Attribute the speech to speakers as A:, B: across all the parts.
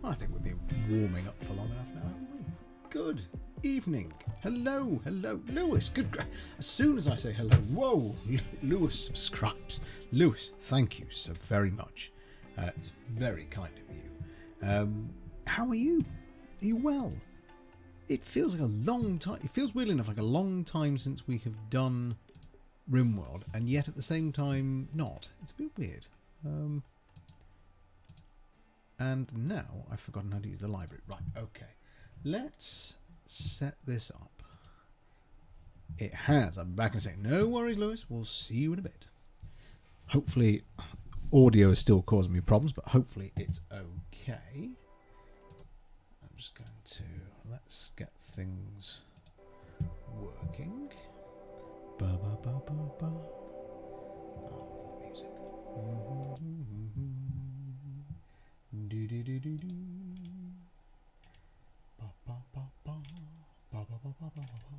A: I think we've been warming up for long enough now, haven't we? Good evening. Hello, Lewis. As soon as I say hello, whoa, Lewis subscribes. Lewis, thank you so very much. It's very kind of you. How are you? Are you well? It feels like a long time. It feels weirdly enough like a long time since we have done Rimworld, and yet at the same time not. It's a bit weird. And now I've forgotten how to use the library. Right, okay. Let's set this up. It has. I'm back and saying, no worries, Lewis. We'll see you in a bit. Hopefully, audio is still causing me problems, but hopefully it's okay. I'm just going to let's get things working. Ba ba ba ba ba. Oh, the music. Do do do do do. Ba ba ba ba. Ba ba ba ba ba ba.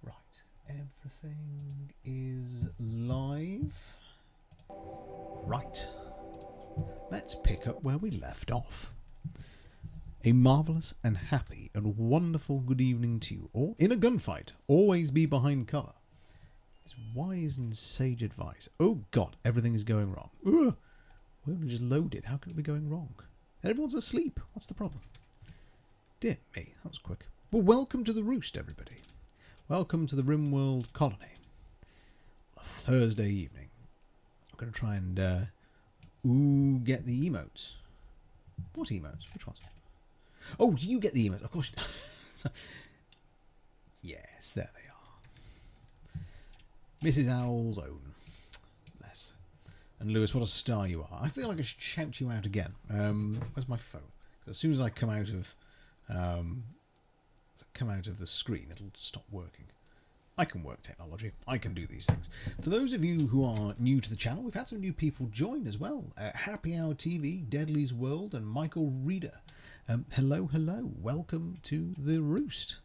A: Right, everything is live. Right, let's pick up where we left off. A marvellous and happy and wonderful good evening to you all. In a gunfight, always be behind cover. It's wise and sage advice. Oh God, everything is going wrong. Ugh. We only just loaded. How can it be going wrong? And everyone's asleep. What's the problem? Dear me, that was quick. Well, welcome to the Roost, everybody. Welcome to the Rimworld colony. A Thursday evening. I'm going to try and get the emotes. What emotes? Which ones? Oh, do you get the emotes? Of course. Yes, there they are. Mrs. Owl's own. Bless. And Lewis, what a star you are. I feel like I should shout you out again. Where's my phone? Because as soon as I come out of the screen, it'll stop working. I can work technology. I can do these things. For those of you who are new to the channel, we've had some new people join as well. Happy Hour TV, Deadly's World, and Michael Reeder. Hello. Welcome to the Roost.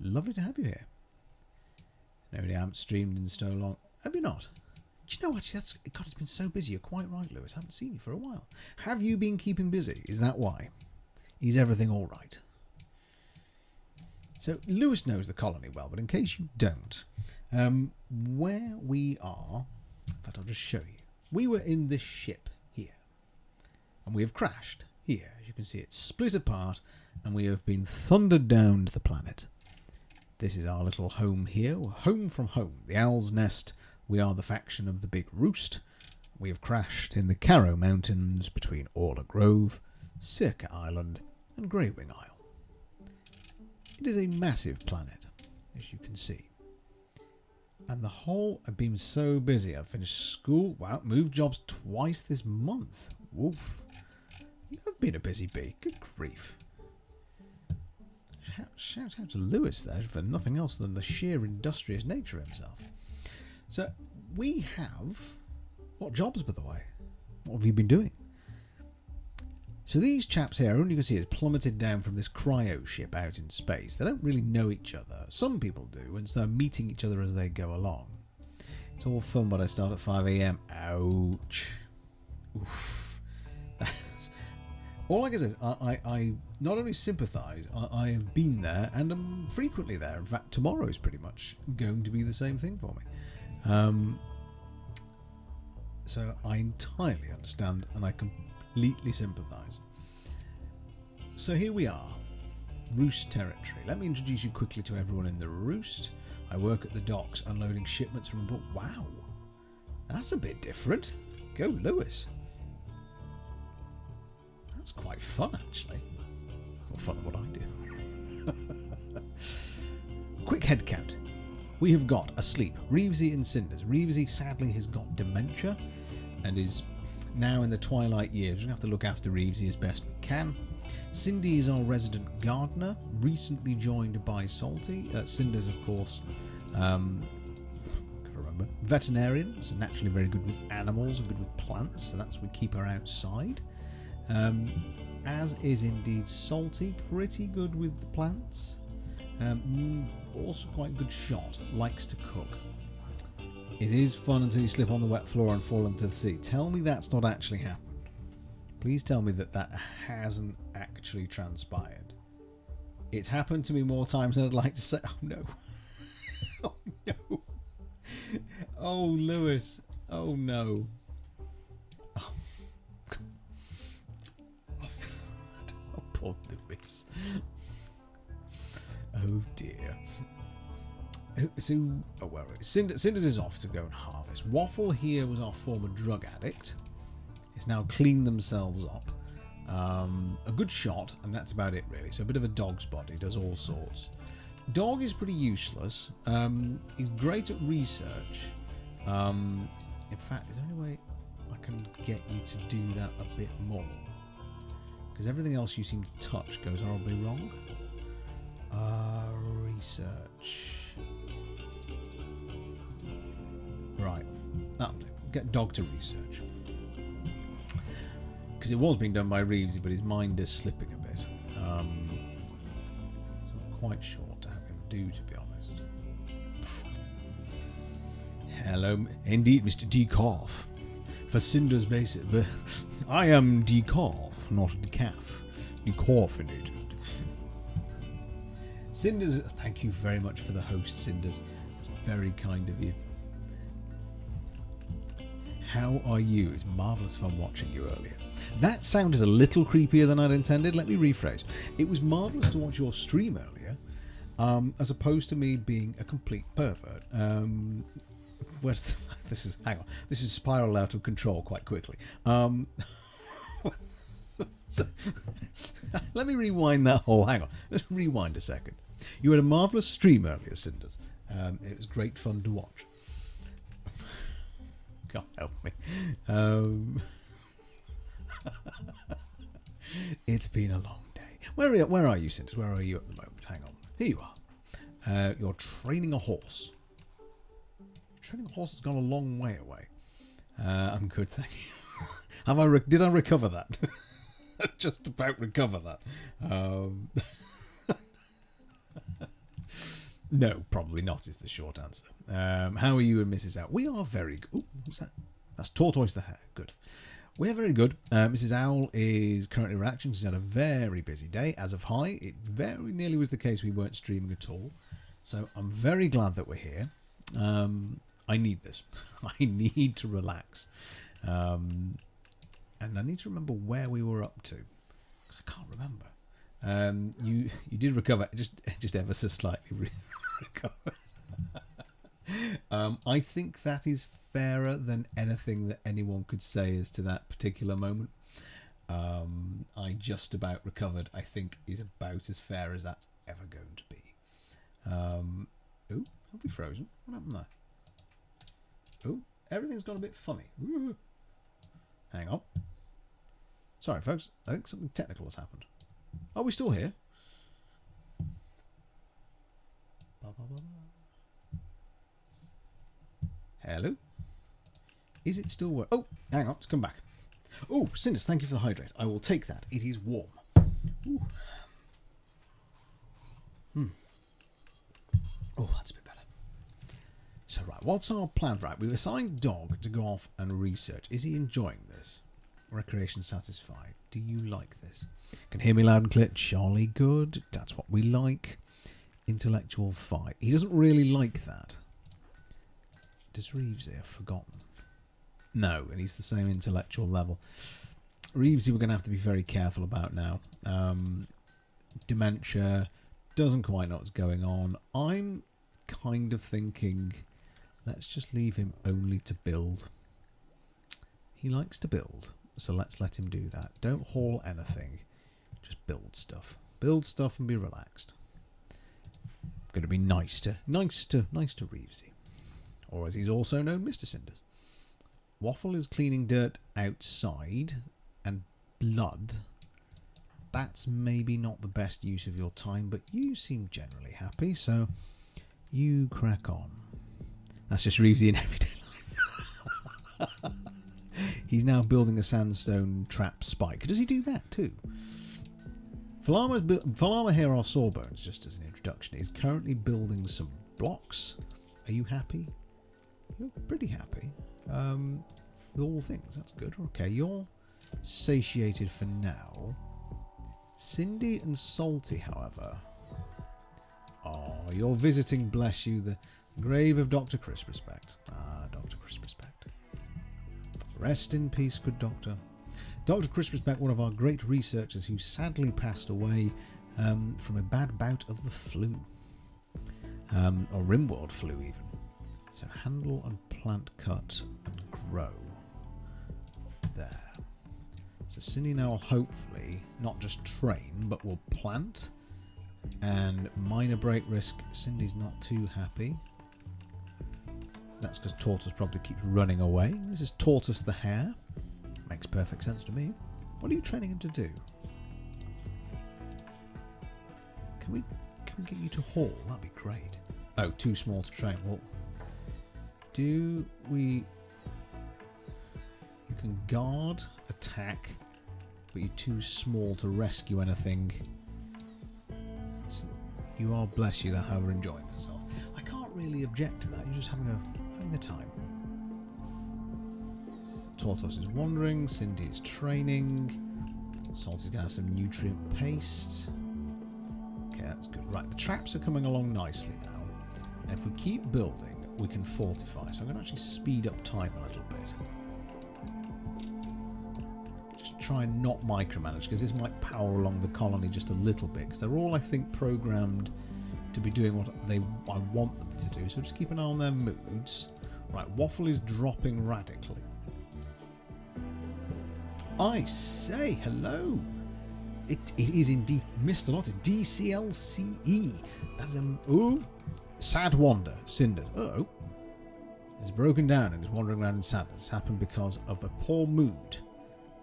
A: Lovely to have you here. No, I haven't streamed in so long. Have you not? Do you know, actually, God, it's been so busy. You're quite right, Lewis. I haven't seen you for a while. Have you been keeping busy? Is that why? Is everything all right? So, Lewis knows the colony well, but in case you don't, where we are, in fact, I'll just show you. We were in this ship here, and we have crashed here. As you can see, it's split apart, and we have been thundered down to the planet. This is our little home here, home from home, the Owl's Nest. We are the faction of the Big Roost. We have crashed in the Carrow Mountains between Orla Grove, Circa Island, and Greywing Isle. It is a massive planet, as you can see. And the whole, I've been so busy. I've finished school. Wow, moved jobs twice this month. Woof. You've been a busy bee. Good grief. Shout out to Lewis there for nothing else than the sheer industrious nature of himself. So, we have... What jobs, by the way? What have you been doing? So these chaps here, all you can see is plummeted down from this cryo ship out in space. They don't really know each other. Some people do, and so they're meeting each other as they go along. It's all fun, but I start at 5 AM. Ouch. Oof. All I can say is I not only sympathise, I have been there, and I'm frequently there. In fact, tomorrow is pretty much going to be the same thing for me. So I entirely understand, and I completely sympathise. So here we are, Roost territory. Let me introduce you quickly to everyone in the Roost. I work at the docks unloading shipments from a boat. Wow, that's a bit different. Go Lewis. That's quite fun, actually. More fun than what I do. Quick head count. We have got asleep Reevesy and Cinders. Reevesy sadly has got dementia and is now in the twilight years. We're going to have to look after Reevesy as best we can. Cindy is our resident gardener, recently joined by Salty. Cinders, of course, veterinarian, so naturally very good with animals and good with plants, so that's we keep her outside. As is indeed Salty, pretty good with the plants. Also quite good shot, likes to cook. It is fun until you slip on the wet floor and fall into the sea. Tell me that's not actually happened. Please tell me that that hasn't actually transpired. It's happened to me more times than I'd like to say. Oh no. Oh no. Oh, Lewis. Oh no. Oh, oh poor Lewis. Oh dear. So, oh well, Cinders is off to go and harvest. Waffle here was our former drug addict. He's now cleaned themselves up. A good shot, and that's about it really. So a bit of a dog's body, does all sorts. Dog is pretty useless. He's great at research. In fact, is there any way I can get you to do that a bit more? Because everything else you seem to touch goes horribly wrong. Research. Right, that'll do. Get dog to research. Because it was being done by Reevesy, but his mind is slipping a bit. So I'm not quite sure what to have him do, to be honest. Hello, indeed, Mr. Decalf. For Cinder's basic, but I am Decalf, not Decaf. Decalf, indeed. Cinders, thank you very much for the host, Cinders. It's very kind of you. How are you? It's marvellous fun watching you earlier. That sounded a little creepier than I'd intended. Let me rephrase. It was marvellous to watch your stream earlier, as opposed to me being a complete pervert. Where's the, this is, hang on. This is spiraled out of control quite quickly. So, let me rewind that whole. Hang on. Let's rewind a second. You had a marvellous stream earlier, Cinders. It was great fun to watch. God help me. It's been a long day. Where are you, Cinders? Where are you at the moment? Hang on. Here you are. You're training a horse. Training a horse has gone a long way away. I'm good, thank you. Did I recover that? Just about recover that. No, probably not is the short answer. How are you and Mrs. Owl? We are very good. Ooh, what's that? That's Tortoise the Hare. Good. We are very good. Mrs. Owl is currently relaxing. She's had a very busy day. As of high, it very nearly was the case we weren't streaming at all. So I'm very glad that we're here. I need this. I need to relax. And I need to remember where we were up to. Because I can't remember. You did recover. Just ever so slightly recover. I think that is fairer than anything that anyone could say as to that particular moment. I just about recovered, I think, is about as fair as that's ever going to be. Oh, have we frozen? What happened there? Oh, everything's gone a bit funny. Ooh. Hang on. Sorry, folks. I think something technical has happened. Are we still here? Hello? Is it still working? Oh, hang on. It's come back. Oh, Cinders, thank you for the hydrate. I will take that. It is warm. Ooh. Oh, that's a bit better. So, right, what's our plan? Right, we've assigned Dog to go off and research. Is he enjoying this? Recreation satisfied. Do you like this? Can hear me loud and clear. Jolly good. That's what we like. Intellectual fight. He doesn't really like that. Does Reevesy have forgotten? No, and he's the same intellectual level. Reevesy we're going to have to be very careful about now. Dementia. Doesn't quite know what's going on. I'm kind of thinking let's just leave him only to build. He likes to build, so let's let him do that. Don't haul anything. Just build stuff. Build stuff and be relaxed. Going to be nice to Reevesy. Or as he's also known, Mr. Cinders. Waffle is cleaning dirt outside and blood. That's maybe not the best use of your time, but you seem generally happy, so you crack on. That's just Reevesy in everyday life. He's now building a sandstone trap spike. Does he do that too? Falama here, our Sawbones, just as an introduction, is currently building some blocks. Are you happy? You're pretty happy. With all things, that's good. Okay, you're satiated for now. Cindy and Salty, however. Oh, you're visiting, bless you, the grave of Dr. Chris Respect. Ah, Dr. Chris Respect. Rest in peace, good doctor. Dr. Chris Respect, one of our great researchers who sadly passed away from a bad bout of the flu. Or Rimworld flu, even. So handle and plant cut and grow. There. So Cindy now will hopefully not just train, but will plant. And minor break risk, Cindy's not too happy. That's because Tortoise probably keeps running away. This is Tortoise the hare. Makes perfect sense to me. What are you training him to do? Can we get you to haul? That'd be great. Oh, too small to train. Well, do we... You can guard, attack, but you're too small to rescue anything. So you are, bless you, however, enjoying yourself. I can't really object to that. You're just having a time. Tortoise is wandering. Cindy is training. Salty's going to have some nutrient paste. Okay, that's good. Right, the traps are coming along nicely now. And if we keep building, we can fortify. So I'm going to actually speed up time a little bit. Just try and not micromanage, because this might power along the colony just a little bit. Because they're all, I think, programmed to be doing what I want them to do. So just keep an eye on their moods. Right, Waffle is dropping radically. I say hello. It is indeed Mr. Lotte, DCLCE. That's ooh, Sad Wander, Cinders. Uh-oh. It's broken down and is wandering around in sadness. It's happened because of a poor mood.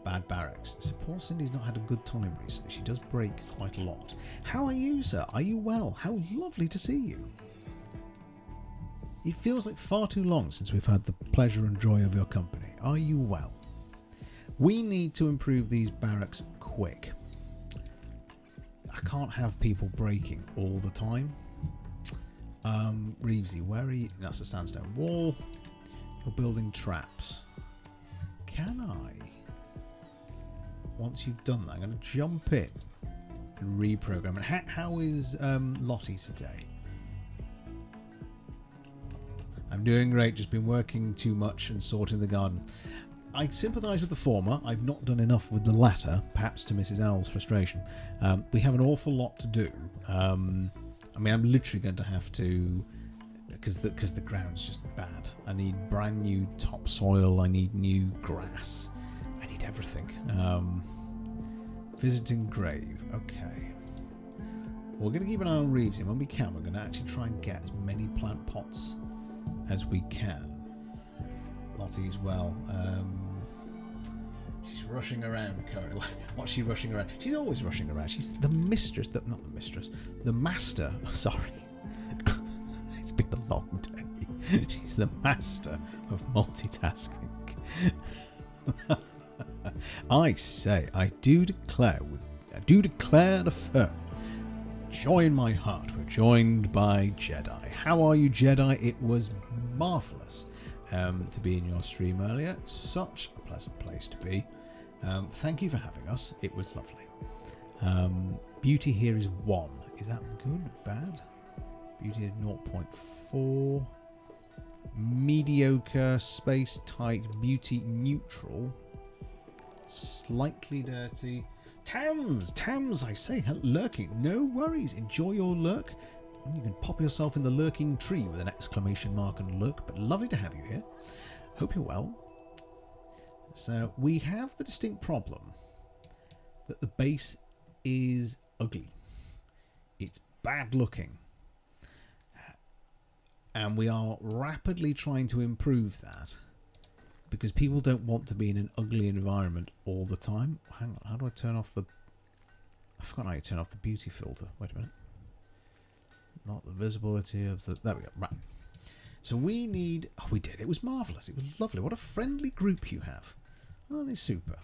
A: Bad barracks. So poor Cindy's not had a good time recently. She does break quite a lot. How are you, sir? Are you well? How lovely to see you. It feels like far too long since we've had the pleasure and joy of your company. Are you well? We need to improve these barracks quick. I can't have people breaking all the time. Reevesy, where are you? That's a sandstone wall. You're building traps. Can I? Once you've done that, I'm going to jump in and reprogram it. How is Lottie today? I'm doing great, just been working too much and sorting the garden. I sympathise with the former. I've not done enough with the latter, perhaps to Mrs. Owl's frustration. We have an awful lot to do. I mean, I'm literally going to have to, because the ground's just bad. I need brand new topsoil. I need new grass. I need everything. Visiting grave. Okay. We're going to keep an eye on Reeves, and when we can, we're going to actually try and get as many plant pots as we can. Lottie as well. She's rushing around currently. What's she rushing around? She's always rushing around. She's the mistress. Not the mistress. The master. Sorry. It's been a long day. She's the master of multitasking. I say, I do declare and affirm. Joy in my heart. We're joined by Jedi. How are you, Jedi? It was marvellous to be in your stream earlier. Such a pleasant place to be. Thank you for having us. It was lovely. Beauty here is 1. Is that good? Bad? Beauty is 0.4. Mediocre. Space tight. Beauty neutral. Slightly dirty. Tams, I say, lurking. No worries. Enjoy your lurk. You can pop yourself in the lurking tree with an exclamation mark and lurk, but lovely to have you here. Hope you're well. So we have the distinct problem that the base is ugly. It's bad looking. And we are rapidly trying to improve that because people don't want to be in an ugly environment all the time. Hang on, how do I turn off the... I forgot how you turn off the beauty filter. Wait a minute. Not the visibility of the... There we go. Right. So we need... Oh, we did. It was marvellous. It was lovely. What a friendly group you have. Oh, they're super.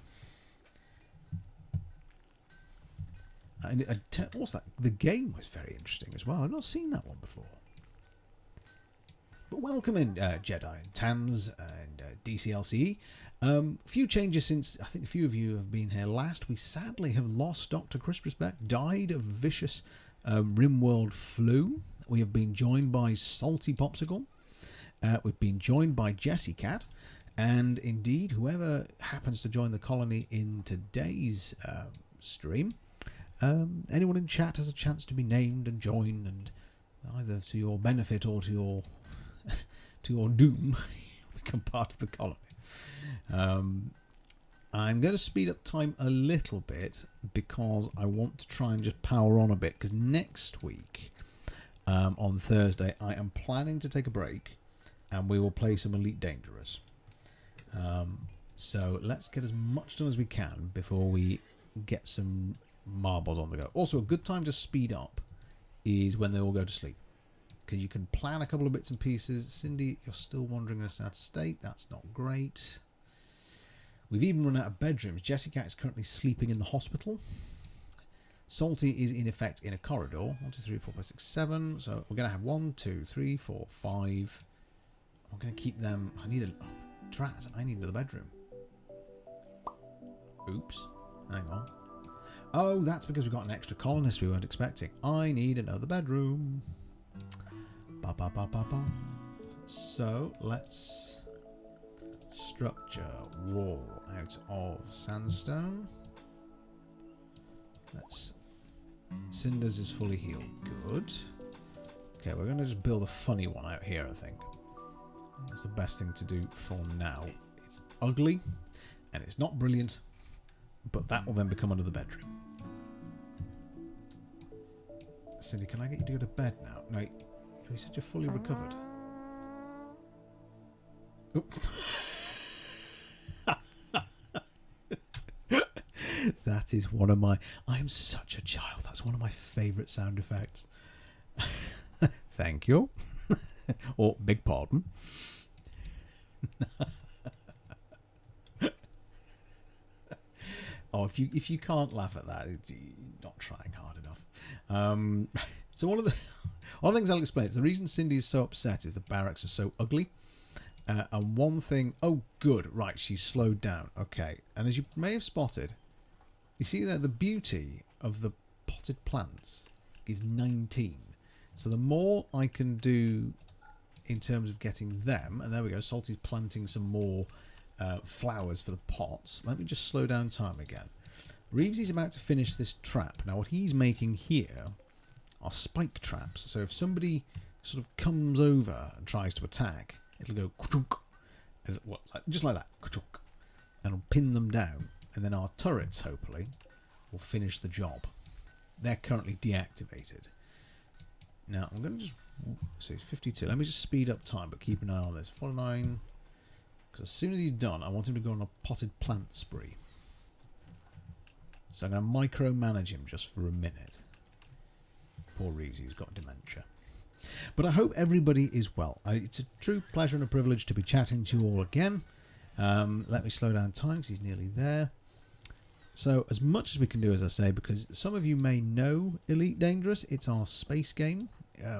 A: And also, the game was very interesting as well. I've not seen that one before. But welcome in, Jedi and Tams and DCLCE. Few changes since I think a few of you have been here last. We sadly have lost Dr. Crispus Beck, died of vicious Rimworld flu. We have been joined by Salty Popsicle. We've been joined by Jessie Cat. And indeed, whoever happens to join the colony in today's stream, anyone in chat has a chance to be named and joined, and either to your benefit or to your to your doom, become part of the colony. I'm going to speed up time a little bit because I want to try and just power on a bit, because next week on Thursday I am planning to take a break and we will play some Elite Dangerous. So let's get as much done as we can before we get some marbles on the go. Also, a good time to speed up is when they all go to sleep, because you can plan a couple of bits and pieces. Cindy, you're still wandering in a sad state. That's not great. We've even run out of bedrooms. Jessica is currently sleeping in the hospital. Salty is in effect in a corridor. 1, 2, 3, 4, 5, 6, 7. So we're going to have 1, 2, 3, 4, 5. I'm going to keep them. I need a drat. I need another bedroom. Oops. Hang on. Oh, that's because we've got an extra colonist we weren't expecting. I need another bedroom. Ba, ba, ba, ba, ba. So let's structure wall out of sandstone. Let's. Cinders is fully healed. Good. Okay, we're going to just build a funny one out here, I think. That's the best thing to do for now. It's ugly and it's not brilliant, but that will then become another bedroom. Cindy, can I get you to go to bed now? No, you said you're fully recovered. Oop. That is one of my... I'm such a child. That's one of my favourite sound effects. Thank you. Or, beg pardon. Oh, if you can't laugh at that, you're not trying hard enough. So one of the things I'll explain is the reason Cindy is so upset is the barracks are so ugly. And one thing... Oh, good. Right, she's slowed down. Okay. And as you may have spotted, you see there the beauty of the potted plants gives 19. So the more I can do in terms of getting them... And there we go. Salty's planting some more flowers for the pots. Let me just slow down time again. Reevesy's about to finish this trap. Now what he's making here are spike traps. So if somebody sort of comes over and tries to attack, it'll go ka-chunk, just like that, ka-chunk, and it'll pin them down. And then our turrets, hopefully, will finish the job. They're currently deactivated. Now I'm going to just... So it's 52. Let me just speed up time, but keep an eye on this. 49... Because as soon as he's done, I want him to go on a potted plant spree. So I'm going to micromanage him just for a minute. Poor Reevesy, he's got dementia. But I hope everybody is well. It's a true pleasure and a privilege to be chatting to you all again. Let me slow down time because he's nearly there. So as much as we can do, as I say, because some of you may know Elite Dangerous. It's our space game.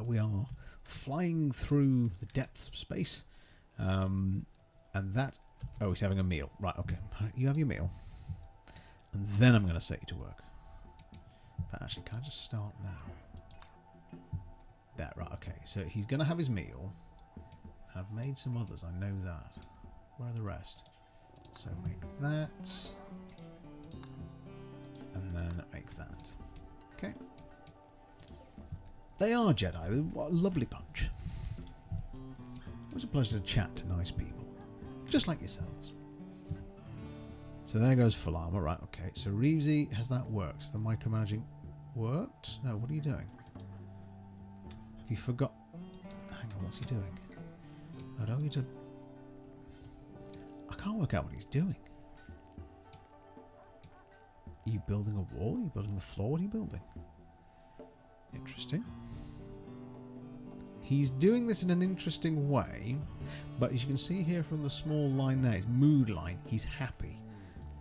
A: We are flying through the depths of space. And that... Oh, he's having a meal. Right, okay. You have your meal. And then I'm going to set you to work. But actually, can I just start now? There, right, okay. So he's going to have his meal. I've made some others, I know that. Where are the rest? So make that. And then make that. Okay. They are Jedi. What a lovely bunch. It was a pleasure to chat to nice people. Just like yourselves. So there goes full armor. Right, okay. So Reevesy, has that worked? The micromanaging worked? No, what are you doing? Have you forgot? Hang on, what's he doing? I don't need to... I can't work out what he's doing. Are you building a wall? Are you building the floor? What are you building? Interesting. He's doing this in an interesting way, but as you can see here from the small line there, his mood line, he's happy.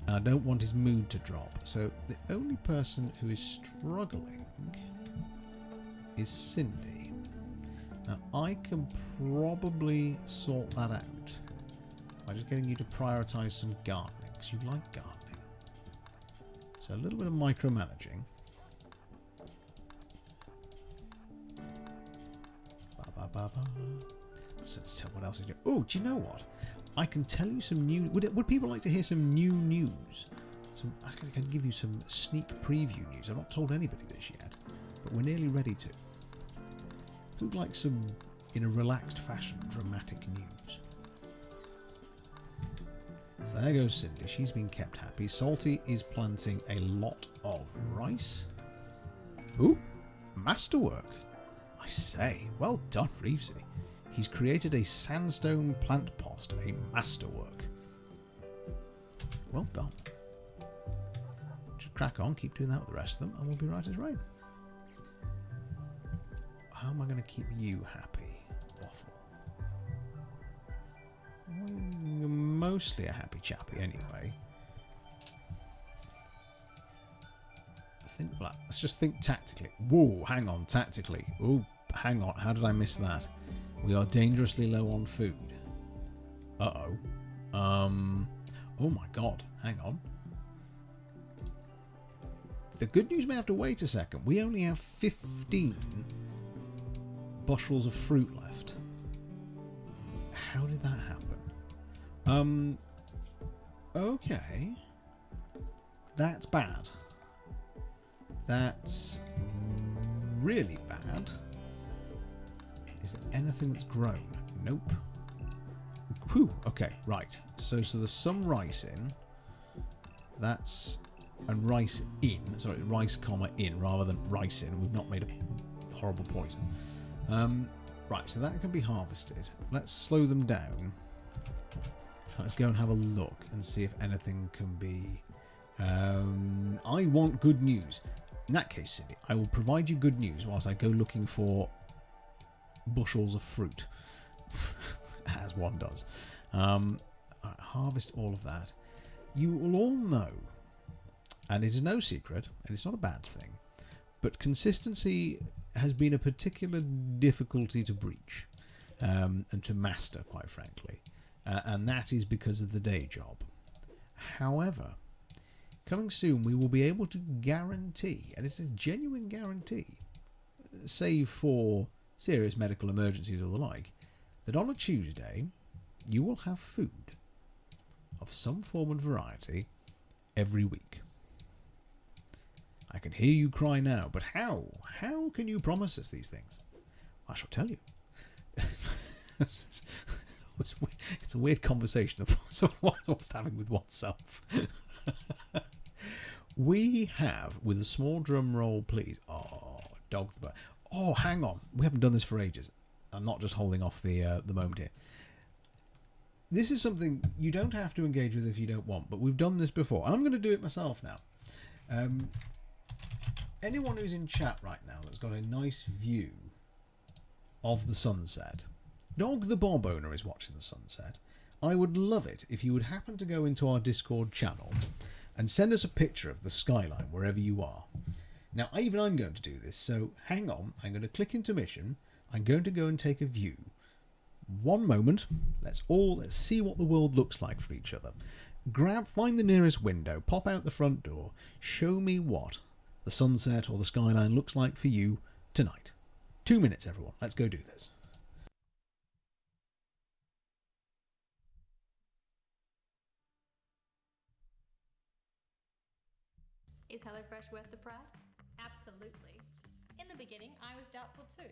A: And I don't want his mood to drop. So the only person who is struggling is Cindy. Now I can probably sort that out by just getting you to prioritise some gardening, because you like gardening. So a little bit of micromanaging. So what else is new? Oh, do you know what? I can tell you some new... Would people like to hear some new news? I can give you some sneak preview news. I've not told anybody this yet, but we're nearly ready to. Who'd like some, in a relaxed fashion, dramatic news? So there goes Cindy. She's been kept happy. Salty is planting a lot of rice. Ooh, masterwork. I say, well done, Reevesy. He's created a sandstone plant post, a masterwork. Well done. Just crack on, keep doing that with the rest of them, and we'll be right as rain. How am I going to keep you happy, Waffle? You're mostly a happy chappy anyway. Let's just think tactically. Whoa, hang on, tactically. Oh, hang on, how did I miss that? We are dangerously low on food. Uh-oh. Oh my god, hang on. The good news may have to wait a second. We only have 15 bushels of fruit left. How did that happen? Okay. That's bad. That's really bad. Is there anything that's grown? Nope. Whew. Okay, right. So there's some rice in. That's... And rice in. Sorry, rice, comma, in, rather than rice in. We've not made a horrible poison. Right, so that can be harvested. Let's slow them down. Let's go and have a look and see if anything can be... I want good news. In that case, Cindy, I will provide you good news whilst I go looking for bushels of fruit. As one does. Right, harvest all of that. You will all know, and it is no secret, and it's not a bad thing, but consistency has been a particular difficulty to breach and to master, quite frankly. And that is because of the day job. However, coming soon we will be able to guarantee, and it's a genuine guarantee, save for serious medical emergencies or the like, that on a Tuesday you will have food of some form and variety every week. I can hear you cry now, but how? How can you promise us these things? I shall tell you. It's a weird conversation of what's having with oneself. We have, with a small drum roll, please. Oh, dog the butt. Oh, hang on. We haven't done this for ages. I'm not just holding off the moment here. This is something you don't have to engage with if you don't want, but we've done this before. And I'm going to do it myself now. Anyone who's in chat right now that's got a nice view of the sunset. Dog the Bob owner is watching the sunset. I would love it if you would happen to go into our Discord channel and send us a picture of the skyline wherever you are. Now, even I'm going to do this, so hang on. I'm going to click into mission. I'm going to go and take a view. One moment. Let's see what the world looks like for each other. Find the nearest window, pop out the front door, show me what the sunset or the skyline looks like for you tonight. 2 minutes, everyone. Let's go do this.
B: Is HelloFresh worth the price? Absolutely. In the beginning, I was doubtful too.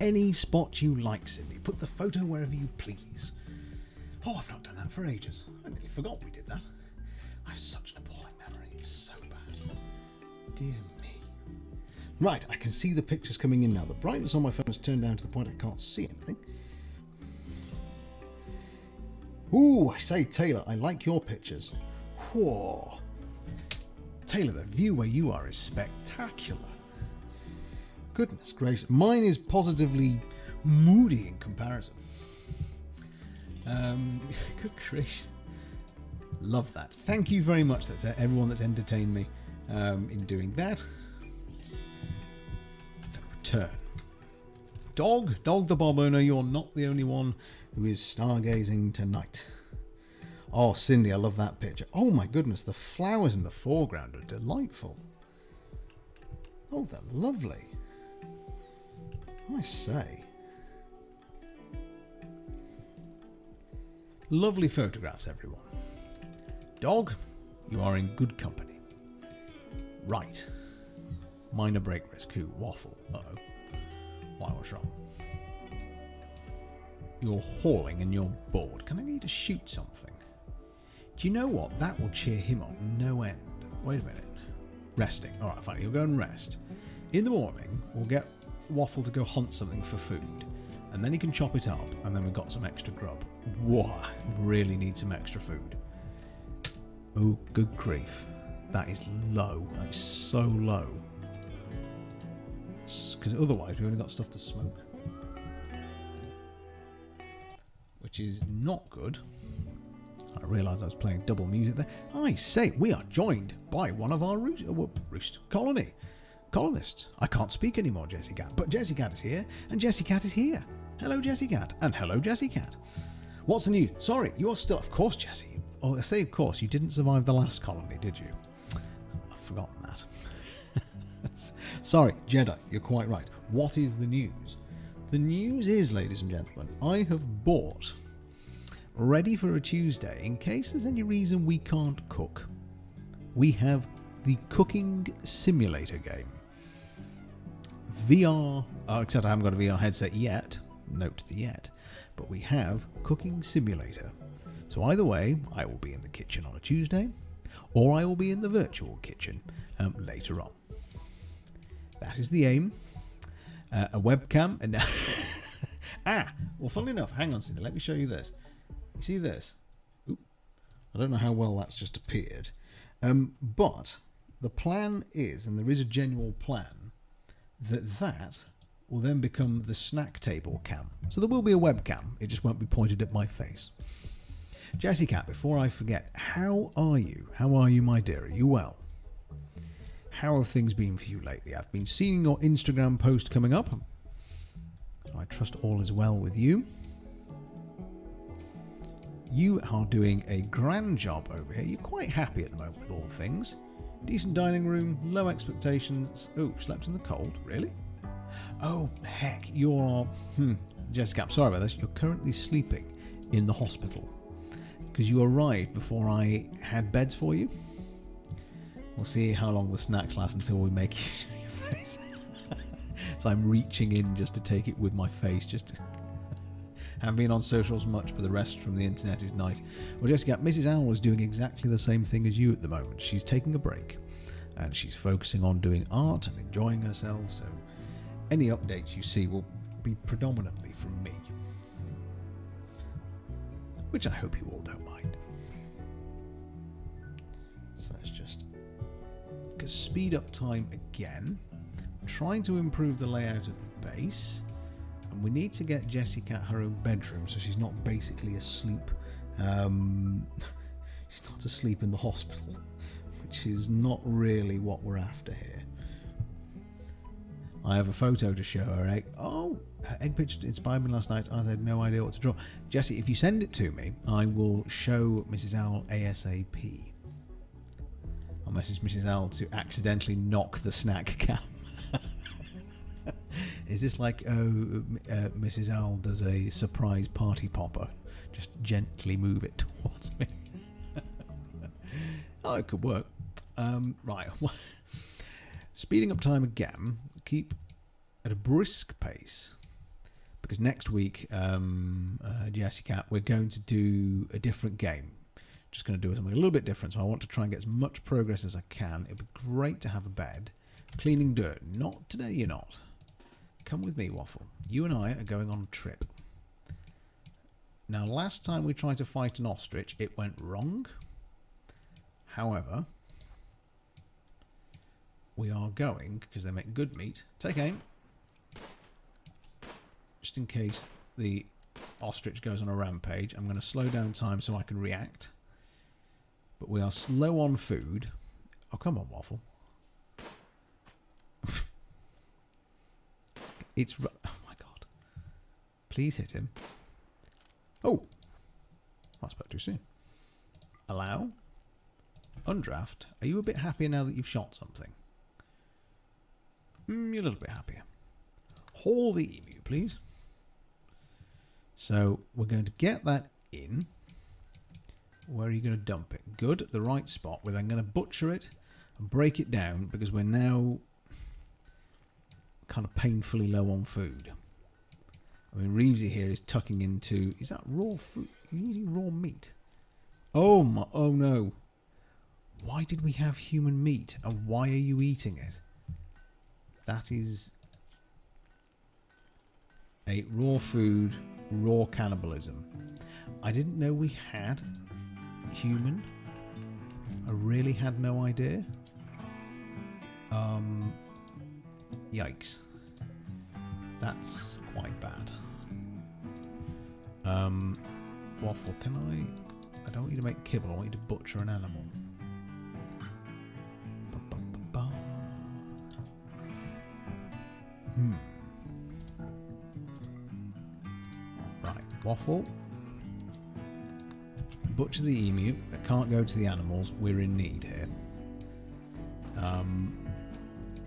A: any spot you like, Cindy. Put the photo wherever you please. Oh, I've not done that for ages. I nearly forgot we did that. I have such an appalling memory. It's so bad. Dear me. Right, I can see the pictures coming in now. The brightness on my phone is turned down to the point I can't see anything. Ooh, I say, Taylor, I like your pictures. Whoa. Taylor, the view where you are is spectacular. Goodness gracious. Mine is positively moody in comparison. Good gracious. Love that. Thank you very much. That's everyone that's entertained me in doing that. Return. Dog the Bob owner, you're not the only one who is stargazing tonight. Oh, Cindy, I love that picture. Oh my goodness, the flowers in the foreground are delightful. Oh, they're lovely. I say. Lovely photographs, everyone. Dog, you are in good company. Right. Minor break risk. Who? Waffle. Uh-oh. Why, what's wrong? You're hauling and you're bored. Can I need to shoot something? Do you know what? That will cheer him up no end. Wait a minute. Resting. Alright, fine. You'll go and rest. In the morning, we'll get Waffle to go hunt something for food. And then he can chop it up. And then we've got some extra grub. Whoa. Really need some extra food. Oh, good grief. That is low. That is so low. Because otherwise we've only got stuff to smoke. Which is not good. I realised I was playing double music there. I say, we are joined by one of our colonists. I can't speak anymore, Jessie Cat. But Jessie Cat is here, and Jessie Cat is here. Hello, Jessie Cat, and hello, Jessie Cat. What's the news? Sorry, you are still... Of course, Jessie. Oh, I say of course, you didn't survive the last colony, did you? I've forgotten that. Sorry, Jedi, you're quite right. What is the news? The news is, ladies and gentlemen, I have bought, ready for a Tuesday, in case there's any reason we can't cook, we have the Cooking Simulator game. VR, except I haven't got a VR headset yet, note the yet, but we have Cooking Simulator. So either way, I will be in the kitchen on a Tuesday, or I will be in the virtual kitchen later on. That is the aim. A webcam. And well, funnily enough, hang on, Cindy, let me show you this. You see this? Oop. I don't know how well that's just appeared. But the plan is, and there is a general plan, that will then become the snack table cam. So there will be a webcam. It just won't be pointed at my face. Jessie Cat, before I forget, how are you? How are you, my dear? Are you well? How have things been for you lately? I've been seeing your Instagram post coming up. I trust all is well with you. You are doing a grand job over here. You're quite happy at the moment with all things. Decent dining room, low expectations. Oh, slept in the cold? Really? Oh, heck, you're... Jessica, I'm sorry about this. You're currently sleeping in the hospital because you arrived before I had beds for you. We'll see how long the snacks last until we make you show your face. So I'm reaching in just to take it with my face. Just haven't been on socials much, but the rest from the internet is nice. Well, Jessica, Mrs. Owl is doing exactly the same thing as you at the moment. She's taking a break and she's focusing on doing art and enjoying herself. So any updates you see will be predominantly from me, which I hope you all don't mind. So let's just speed up time again, trying to improve the layout of the base, and we need to get Jessie Cat her own bedroom so she's not basically asleep. She's not asleep in the hospital, which is not really what we're after here. I have a photo to show her egg. Oh, her egg picture inspired me last night. I had no idea what to draw. Jessie, if you send it to me, I will show Mrs. Owl ASAP. I'll message Mrs. Owl to accidentally knock the snack cam. Is this like Mrs. Owl does a surprise party popper? Just gently move it towards me. Oh, it could work. Right. Speeding up time again. Keep at a brisk pace. because next week, Jesse Cat, we're going to do a different game. Just going to do something a little bit different. So I want to try and get as much progress as I can. It'd be great to have a bed. Cleaning dirt. Not today, you're not. Come with me, Waffle. You and I are going on a trip. Now, last time we tried to fight an ostrich, it went wrong. However, we are going, because they make good meat. Take aim. Just in case the ostrich goes on a rampage, I'm going to slow down time so I can react. But we are slow on food. Oh, come on, Waffle. It's... Oh, my God. Please hit him. Oh! I spoke too soon. Allow. Undraft. Are you a bit happier now that you've shot something? You're a little bit happier. Haul the emu, please. So we're going to get that in. Where are you going to dump it? Good, at the right spot. We're then going to butcher it and break it down because we're now kind of painfully low on food. I mean, Reevesy here is tucking into... Is that raw food? He's eating raw meat. Oh, my... Oh, no. Why did we have human meat? And why are you eating it? That is... a raw food, raw cannibalism. I didn't know we had human. I really had no idea. Yikes. That's quite bad. Waffle, can I don't want you to make kibble, I want you to butcher an animal. Right, Waffle. Butcher the emu. That can't go to the animals. We're in need here.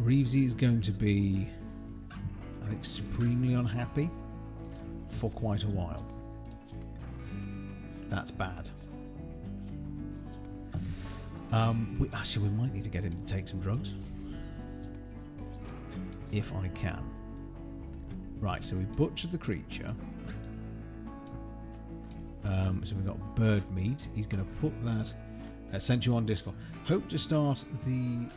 A: Reevesy is going to be, I think, supremely unhappy for quite a while. That's bad. We might need to get him to take some drugs. If I can. Right, so we butchered the creature. So we've got bird meat. He's going to put that... sent you on Discord. Hope to start the...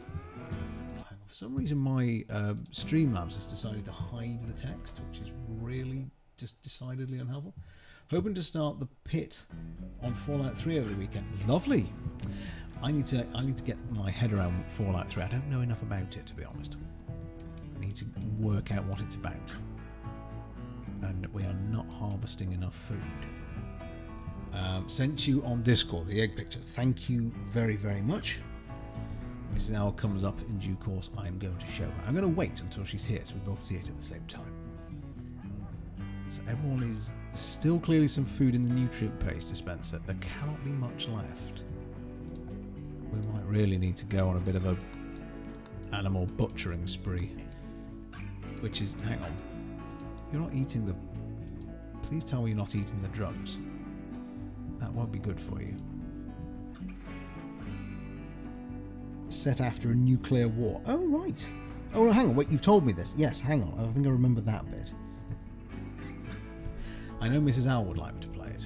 A: For some reason my Streamlabs has decided to hide the text, which is really just decidedly unhelpful. Hoping to start the pit on Fallout 3 over the weekend. Lovely! I need to get my head around Fallout 3. I don't know enough about it, to be honest. I need to work out what it's about. And we are not harvesting enough food. Sent you on Discord the egg picture. Thank you very, very much. Mrs. Owl comes up in due course. I'm going to show her. I'm going to wait until she's here so we both see it at the same time. So everyone is still clearly some food in the nutrient paste dispenser. There cannot be much left. We might really need to go on a bit of a animal butchering spree. Which is... Hang on. You're not eating the... Please tell me you're not eating the drugs. That won't be good for you. Set after a nuclear war. Oh, right. Oh, no, hang on. Wait, you've told me this. Yes, hang on. I think I remember that bit. I know Mrs. Owl would like me to play it.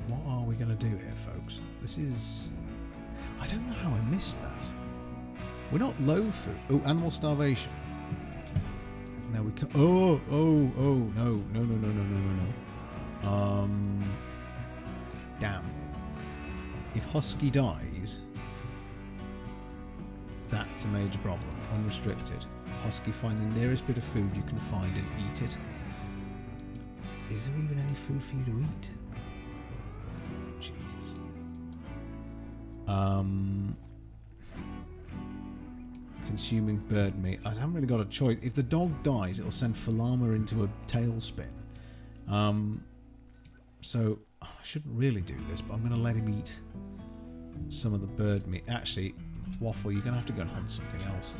A: What are we going to do here, folks? This is... I don't know how I missed that. We're not low food. Oh, animal starvation. Now we can... Oh, no. Damn. If Husky dies, that's a major problem. Unrestricted. Husky, find the nearest bit of food you can find and eat it. Is there even any food for you to eat? Jesus. Consuming bird meat. I haven't really got a choice. If the dog dies, it'll send Falama into a tailspin. So I shouldn't really do this, but I'm going to let him eat some of the bird meat. Actually, Waffle, you're going to have to go and hunt something else.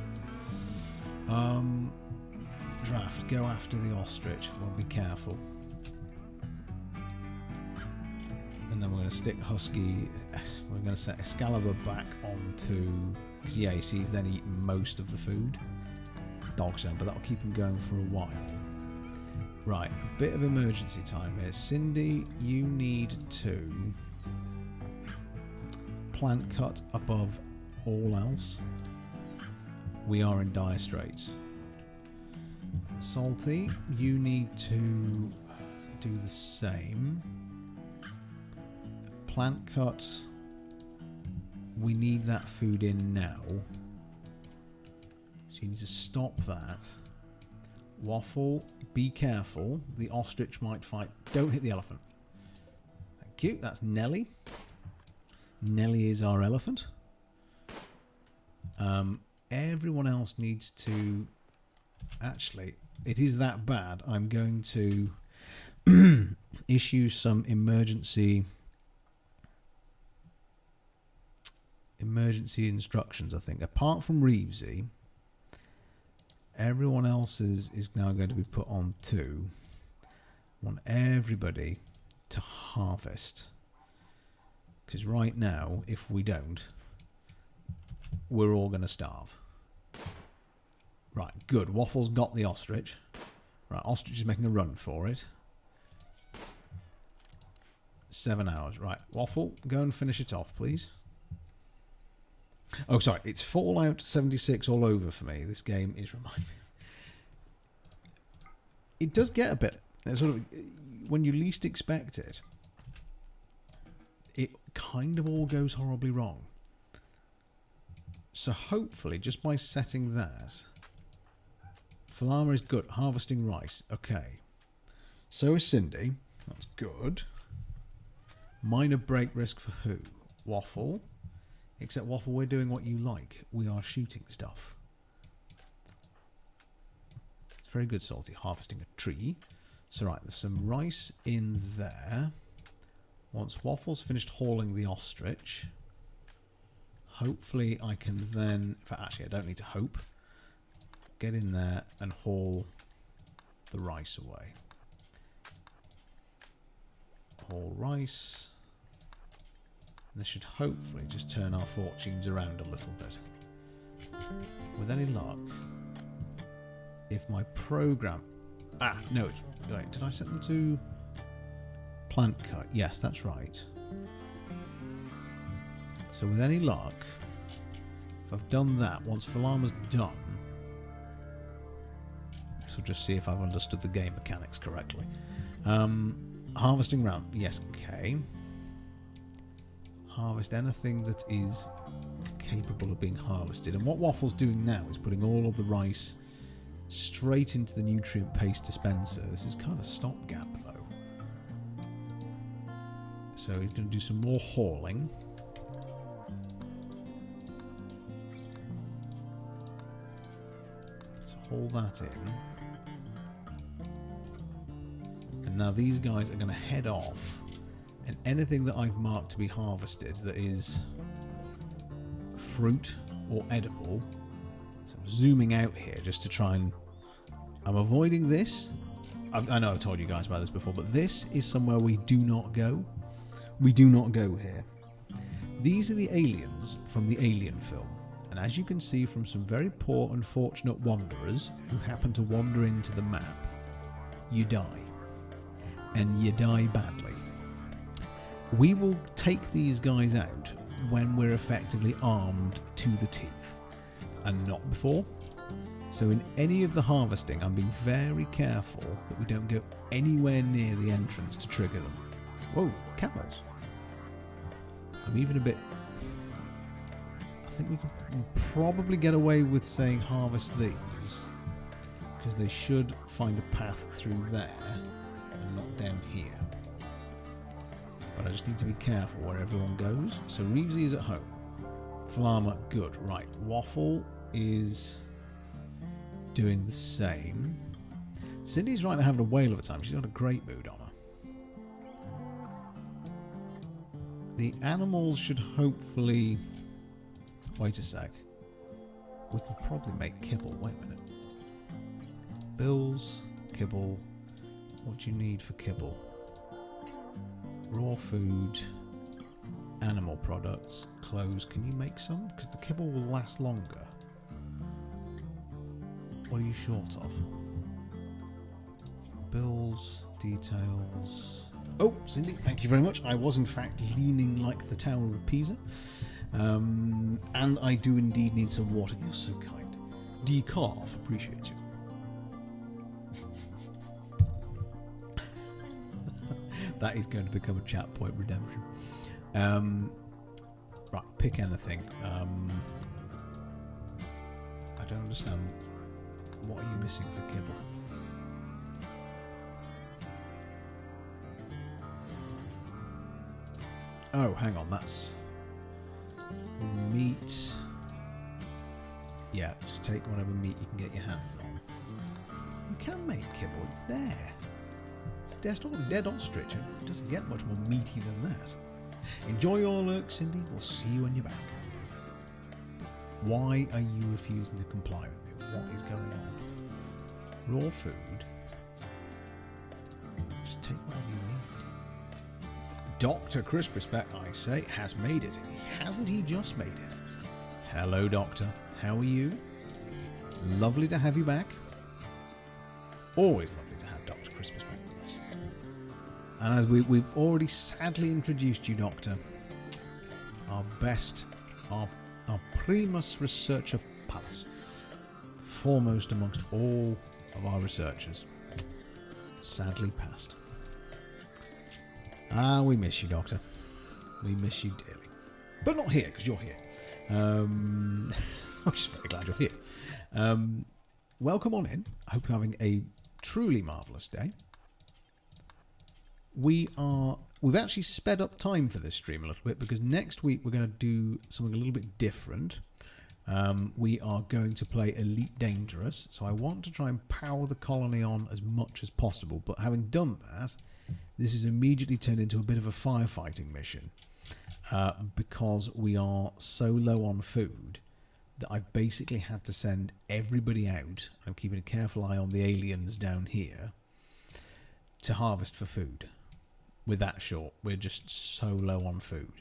A: Draft, go after the ostrich. Well, be careful. And then we're going to stick Husky. We're going to set Excalibur back onto... Because, yeah, you see, he's then eaten most of the food. Dog zone, but that'll keep him going for a while. Right, a bit of emergency time here. Cindy, you need to plant cut above all else. We are in dire straits. Salty, you need to do the same. Plant cut, we need that food in now. So you need to stop that. Waffle, be careful. The ostrich might fight. Don't hit the elephant. Thank you. That's Nelly. Nelly is our elephant. Everyone else needs to... Actually, it is that bad. I'm going to issue some emergency instructions, I think. Apart from Reevesy, everyone else is now going to be put on 2. I want everybody to harvest. Because right now, if we don't, we're all going to starve. Right, good. Waffle's got the ostrich. Right, ostrich is making a run for it. 7 hours. Right, Waffle, go and finish it off, please. Oh, sorry. It's Fallout 76 all over for me. This game is reminding me. It does get a bit... sort of, when you least expect it, it kind of all goes horribly wrong. So hopefully, just by setting that... Falama is good. Harvesting rice. Okay. So is Cindy. That's good. Minor break risk for who? Waffle. Except Waffle, we're doing what you like. We are shooting stuff. It's very good, Salty. Harvesting a tree. So right, there's some rice in there. Once Waffle's finished hauling the ostrich, hopefully I can then... In fact, actually, I don't need to hope. Get in there and haul the rice away. Haul rice. This should hopefully just turn our fortunes around a little bit. With any luck, if my program... Ah, no, it's... Wait, did I set them to plant cut? Yes, that's right. So with any luck, if I've done that, once Falama's done, this will just see if I've understood the game mechanics correctly. Harvesting round. Yes, okay. Harvest anything that is capable of being harvested. And what Waffle's doing now is putting all of the rice straight into the nutrient paste dispenser. This is kind of a stopgap, though. So he's going to do some more hauling. Let's haul that in. And now these guys are going to head off, and anything that I've marked to be harvested that is fruit or edible, so I'm zooming out here just to try and... I'm avoiding this. I know I've told you guys about this before, but this is somewhere we do not go. We do not go here. These are the aliens from the Alien film, and as you can see from some very poor, unfortunate wanderers who happen to wander into the map, you die. And you die badly. We will take these guys out when we're effectively armed to the teeth, and not before. So in any of the harvesting, I'm being very careful that we don't go anywhere near the entrance to trigger them. Whoa, camels. I'm even a bit... I think we can probably get away with saying harvest these, because they should find a path through there and not down here. But I just need to be careful where everyone goes. So Reevesy is at home. Falama, good. Right, Waffle is doing the same. Cindy's right now having a whale of a time. She's got a great mood on her. The animals should hopefully... Wait a sec. We can probably make kibble. Wait a minute. Bills, kibble. What do you need for kibble? Raw food, animal products, clothes. Can you make some? Because the kibble will last longer. What are you short of? bills, details. Oh, Cindy, thank you very much. I was in fact leaning like the Tower of Pisa. And I do indeed need some water. You're so kind. Decaf, appreciate you. That is going to become a chat point redemption. Right, pick anything. I don't understand. What are you missing for kibble? Oh, hang on, that's meat. Yeah, just take whatever meat you can get your hands on. You can make kibble, it's there. It's not a dead ostrich, it doesn't get much more meaty than that. Enjoy your lurk, Cindy, we'll see you when you're back. Why are you refusing to comply with me? What is going on? Raw food? Just take whatever you need. Dr. Crisp Respect, I say, has made it. Hasn't he just made it? Hello, Doctor. How are you? Lovely to have you back. Always lovely to have Dr. Crisp Respect with us. And as we've already sadly introduced you, Doctor, our primus researcher Pallas, foremost amongst all of our researchers, sadly passed. We miss you, Doctor. We miss you dearly. But not here, because you're here. I'm just very glad you're here. Welcome on in. I hope you're having a truly marvellous day. We've actually sped up time for this stream a little bit, because next week we're going to do something a little bit different. We are going to play Elite Dangerous, so I want to try and power the colony on as much as possible, but having done that, this is immediately turned into a bit of a firefighting mission, because we are so low on food that I've basically had to send everybody out. I'm keeping a careful eye on the aliens down here to harvest for food. We're that short. We're just so low on food.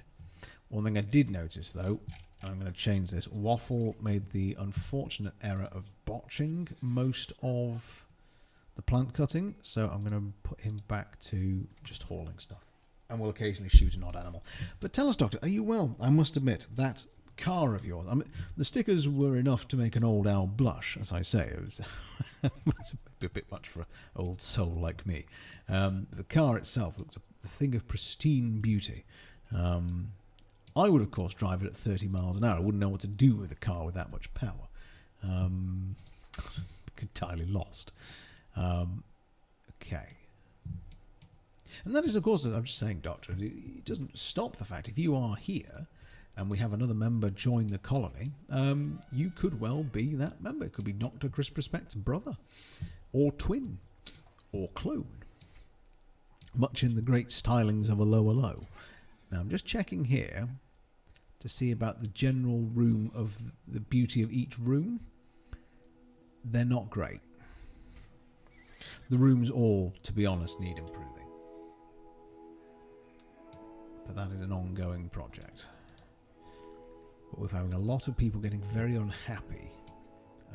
A: One thing I did notice, though, I'm going to change this. Waffle made the unfortunate error of botching most of the plant cutting, so I'm going to put him back to just hauling stuff. And we'll occasionally shoot an odd animal. But tell us, Doctor, are you well? I must admit, that car of yours, I mean, the stickers were enough to make an old owl blush, as I say. It was, it was a bit much for an old soul like me. The car itself looked a thing of pristine beauty. I would, of course, drive it at 30 miles an hour. I wouldn't know what to do with a car with that much power. Entirely lost. Okay. And that is, of course, as I'm just saying, Doctor, it doesn't stop the fact if you are here and we have another member join the colony, you could well be that member. It could be Dr. Crisp Respect's brother, or twin, or clone. Much in the great stylings of a lower low. Now, I'm just checking here to see about the general room of the beauty of each room. They're not great. The rooms all, to be honest, need improving. But that is an ongoing project. But we're having a lot of people getting very unhappy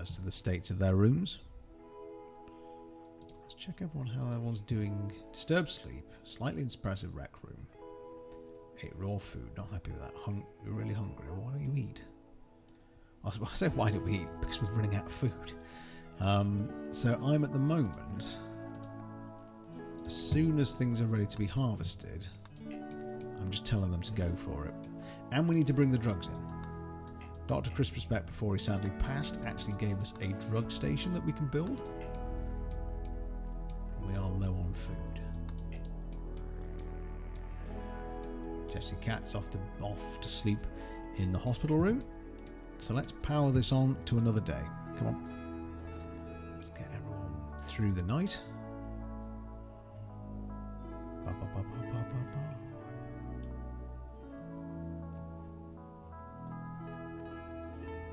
A: as to the states of their rooms. Let's check how everyone's doing. Disturbed sleep, slightly expressive rec room. Ate raw food, not happy with that. You're really hungry. Why don't you eat? I say, why don't we eat? Because we're running out of food. So I'm at the moment, as soon as things are ready to be harvested, I'm just telling them to go for it. And we need to bring the drugs in. Dr. Crisp Respect, before he sadly passed, actually gave us a drug station that we can build. We are low on food. Jessie Cat's off to sleep in the hospital room. So let's power this on to another day. Come on. Let's get everyone through the night. Ba, ba, ba, ba, ba, ba, ba.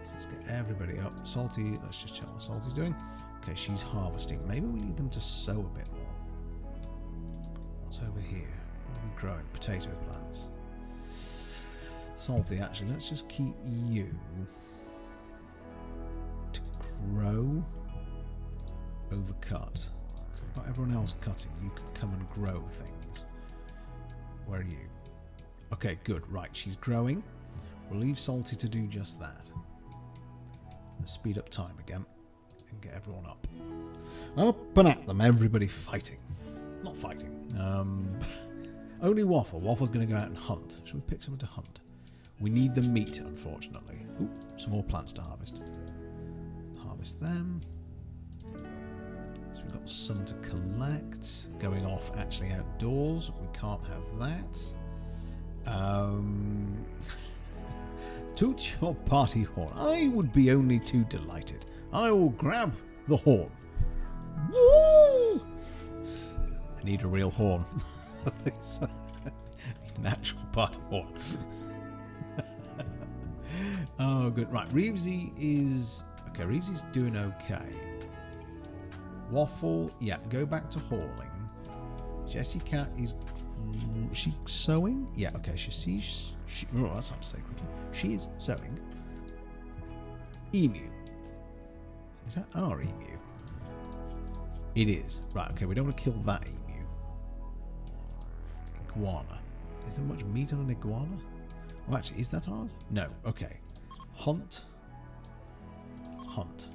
A: So let's get everybody up. Salty, let's just check what Salty's doing. Okay, she's harvesting. Maybe we need them to sow a bit more. What's over here? What are we growing? Potato plants. Salty, actually, let's just keep you to grow overcut. I've got everyone else cutting. You can come and grow things. Where are you? Okay, good. Right, she's growing. We'll leave Salty to do just that. Let's speed up time again and get everyone up. Up and at them, everybody fighting. Not fighting. Only Waffle. Waffle's going to go out and hunt. Should we pick someone to hunt? We need the meat, unfortunately. Ooh, some more plants to harvest. Harvest them. So we've got some to collect. Going off actually outdoors. We can't have that. Toot your party horn. I would be only too delighted. I will grab the horn. Woo! I need a real horn. Natural party horn. Oh, good. Right, Reevesy is... Okay, Reevesy's doing okay. Waffle, yeah, go back to hauling. Jessie Cat is... she sewing? Yeah, okay, oh, that's hard to say quickly. She is sewing. Emu. Is that our emu? It is. Right, okay, we don't want to kill that emu. Iguana. Is there much meat on an iguana? Well, actually, is that ours? No, okay. Hunt. Hunt.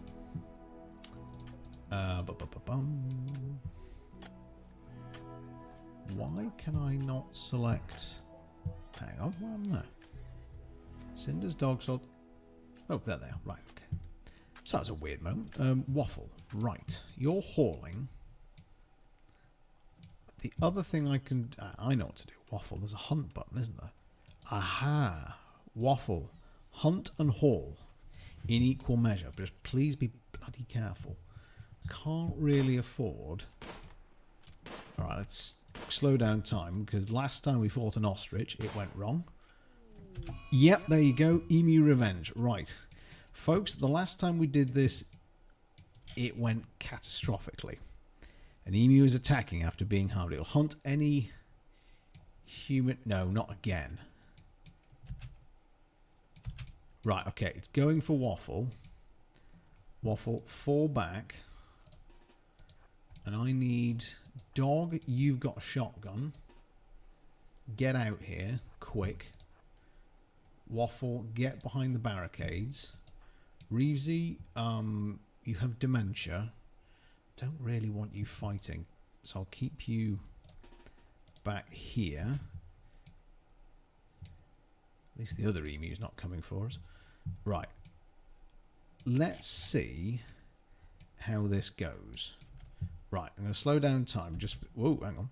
A: Why can I not select... Hang on, why am I there? Cinder's dog salt. Oh, there they are. Right, okay. So that's a weird moment. Waffle. Right. You're hauling. The other thing I can... I know what to do. Waffle. There's a hunt button, isn't there? Aha. Waffle. Hunt and haul in equal measure. But just please be bloody careful. Can't really afford... Alright, let's slow down time, because last time we fought an ostrich, it went wrong. Yep, there you go. Emu revenge. Right. Folks, the last time we did this, it went catastrophically. An emu is attacking after being harmed. It'll hunt any human... No, not again. Right, okay. It's going for Waffle. Waffle, fall back. And I need... Dog, you've got a shotgun. Get out here, quick. Waffle, get behind the barricades. Reevesy, you have dementia. Don't really want you fighting, so I'll keep you back here. At least the other emu's not coming for us. Right. Let's see how this goes. Right, I'm going to slow down time. Just... Whoa, hang on.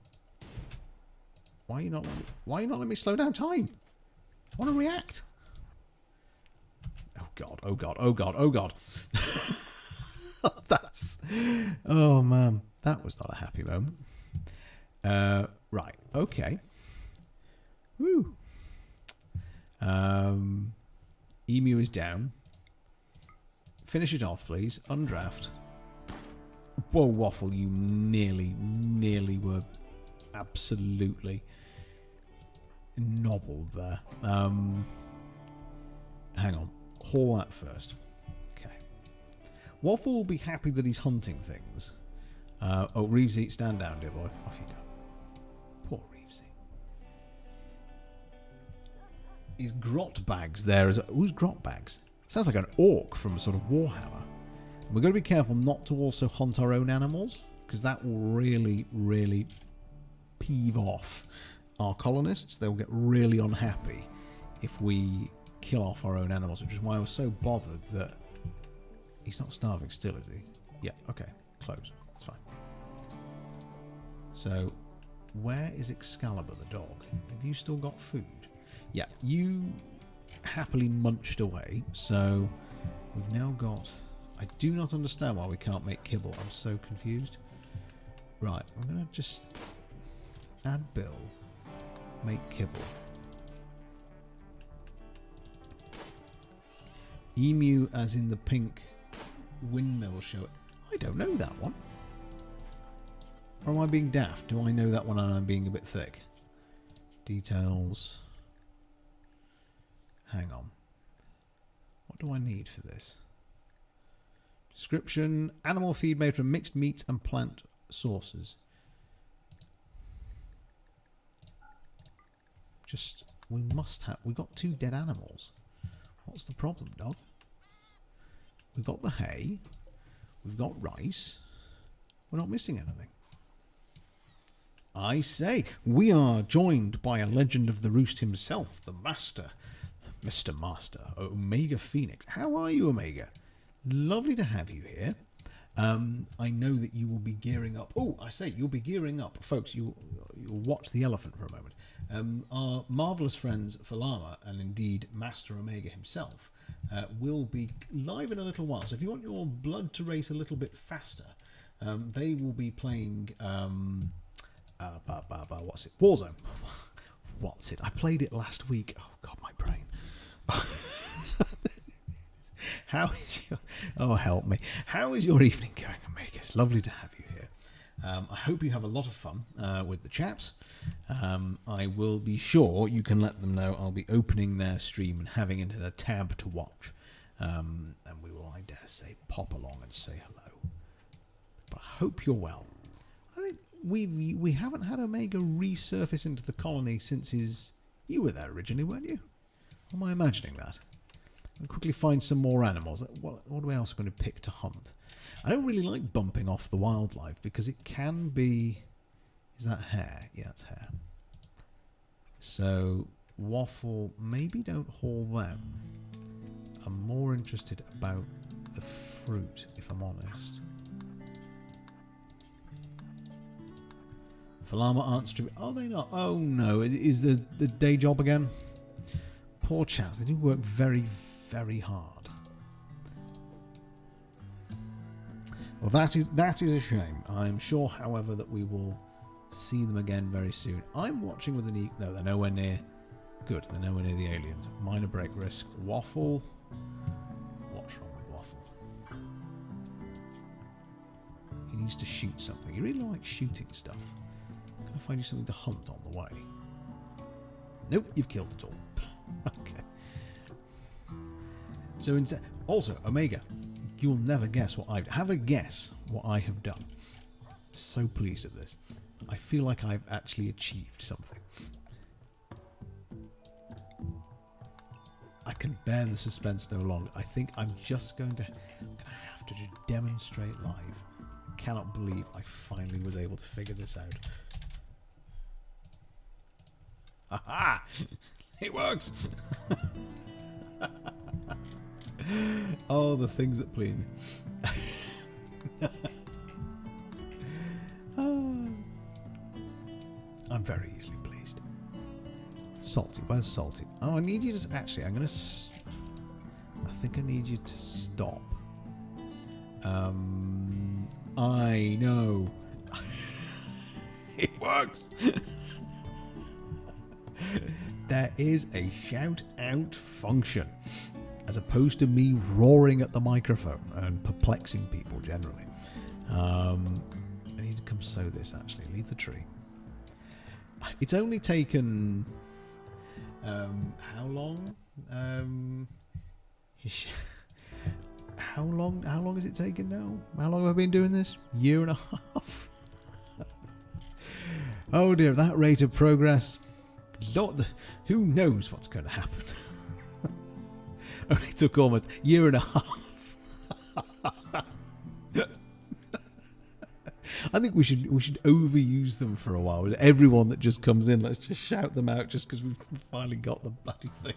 A: Why are you not letting me slow down time? I want to react. Oh, God. Oh, God. Oh, God. Oh, God. That's... Oh, man. That was not a happy moment. Right. Okay. Woo. Emu is down. Finish it off, please. Undraft. Whoa, Waffle, you nearly were absolutely nobbled there. Hang on. Haul that first. Okay. Waffle will be happy that he's hunting things. Oh, Reevesy, stand down, dear boy. Off you go. Poor Reevesy. His grot bags there is... Who's grot bags? Sounds like an orc from a sort of Warhammer. We're going to be careful not to also hunt our own animals, because that will really, really peeve off our colonists. They'll get really unhappy if we kill off our own animals, which is why I was so bothered that... He's not starving still, is he? Yeah, okay. Close. It's fine. So, where is Excalibur the dog? Have you still got food? Yeah, you happily munched away, so we've now got... I do not understand why we can't make kibble. I'm so confused. Right, I'm going to just add Bill. Make kibble. Emu as in the pink windmill show. I don't know that one. Or am I being daft? Do I know that one and I'm being a bit thick? Details. Hang on. What do I need for this? Description. Animal feed made from mixed meats and plant sources. Just, we must have... We've got 2 dead animals. What's the problem, dog? We've got the hay. We've got rice. We're not missing anything. I say, we are joined by a legend of the roost himself, the Master, Mr. Master, Omega Phoenix. How are you, Omega? Lovely to have you here. I know that you will be gearing up. Oh, I say, you'll be gearing up. Folks, you'll watch the elephant for a moment. Our marvellous friends Falama, and indeed Master Omega himself, will be live in a little while. So if you want your blood to race a little bit faster, they will be playing... what's it? Warzone. What's it? I played it last week. Oh, God, my brain. How is your... Oh, help me. How is your evening going, Omega? It's lovely to have you here. I hope you have a lot of fun with the chaps. I will be sure you can let them know I'll be opening their stream and having it in a tab to watch. And we will, I dare say, pop along and say hello. But I hope you're well. I think we haven't had Omega resurface into the colony since you were there originally, weren't you? Or am I imagining that? I'll quickly find some more animals. What are we else going to pick to hunt? I don't really like bumping off the wildlife because it can be... Is that hare? Yeah, it's hare. So, waffle, maybe don't haul them. I'm more interested about the fruit, if I'm honest. Falama aren't streaming. Are they not? Oh no, is the day job again? Poor chaps, they do work very, very hard. Well, that is a shame. I'm sure, however, that we will see them again very soon. I'm watching with an no, they're nowhere near. Good, they're nowhere near the aliens. Minor break risk. Waffle. What's wrong with Waffle? He needs to shoot something. He really likes shooting stuff. Can I find you something to hunt on the way? Nope, you've killed it all. Okay. So instead, also Omega, you'll never guess what I have a guess what I have done. So pleased at this. I feel like I've actually achieved something. I can bear the suspense no longer. I think I'm just going to have to just demonstrate live. I cannot believe I finally was able to figure this out. Aha! It works! Oh, the things that please me. I'm very easily pleased. Salty, where's Salty? Oh, I need you to... Actually, I'm going to... I think I need you to stop. I know. It works! There is a shout-out function, as opposed to me roaring at the microphone and perplexing people generally. I need to come sow this, actually. Leave the tree. It's only taken... how long? How long has it taken now? How long have I been doing this? Year and a half? Oh dear, that rate of progress... who knows what's going to happen? Only took almost a year and a half. I think we should overuse them for a while. Everyone that just comes in, let's just shout them out just because we've finally got the bloody thing.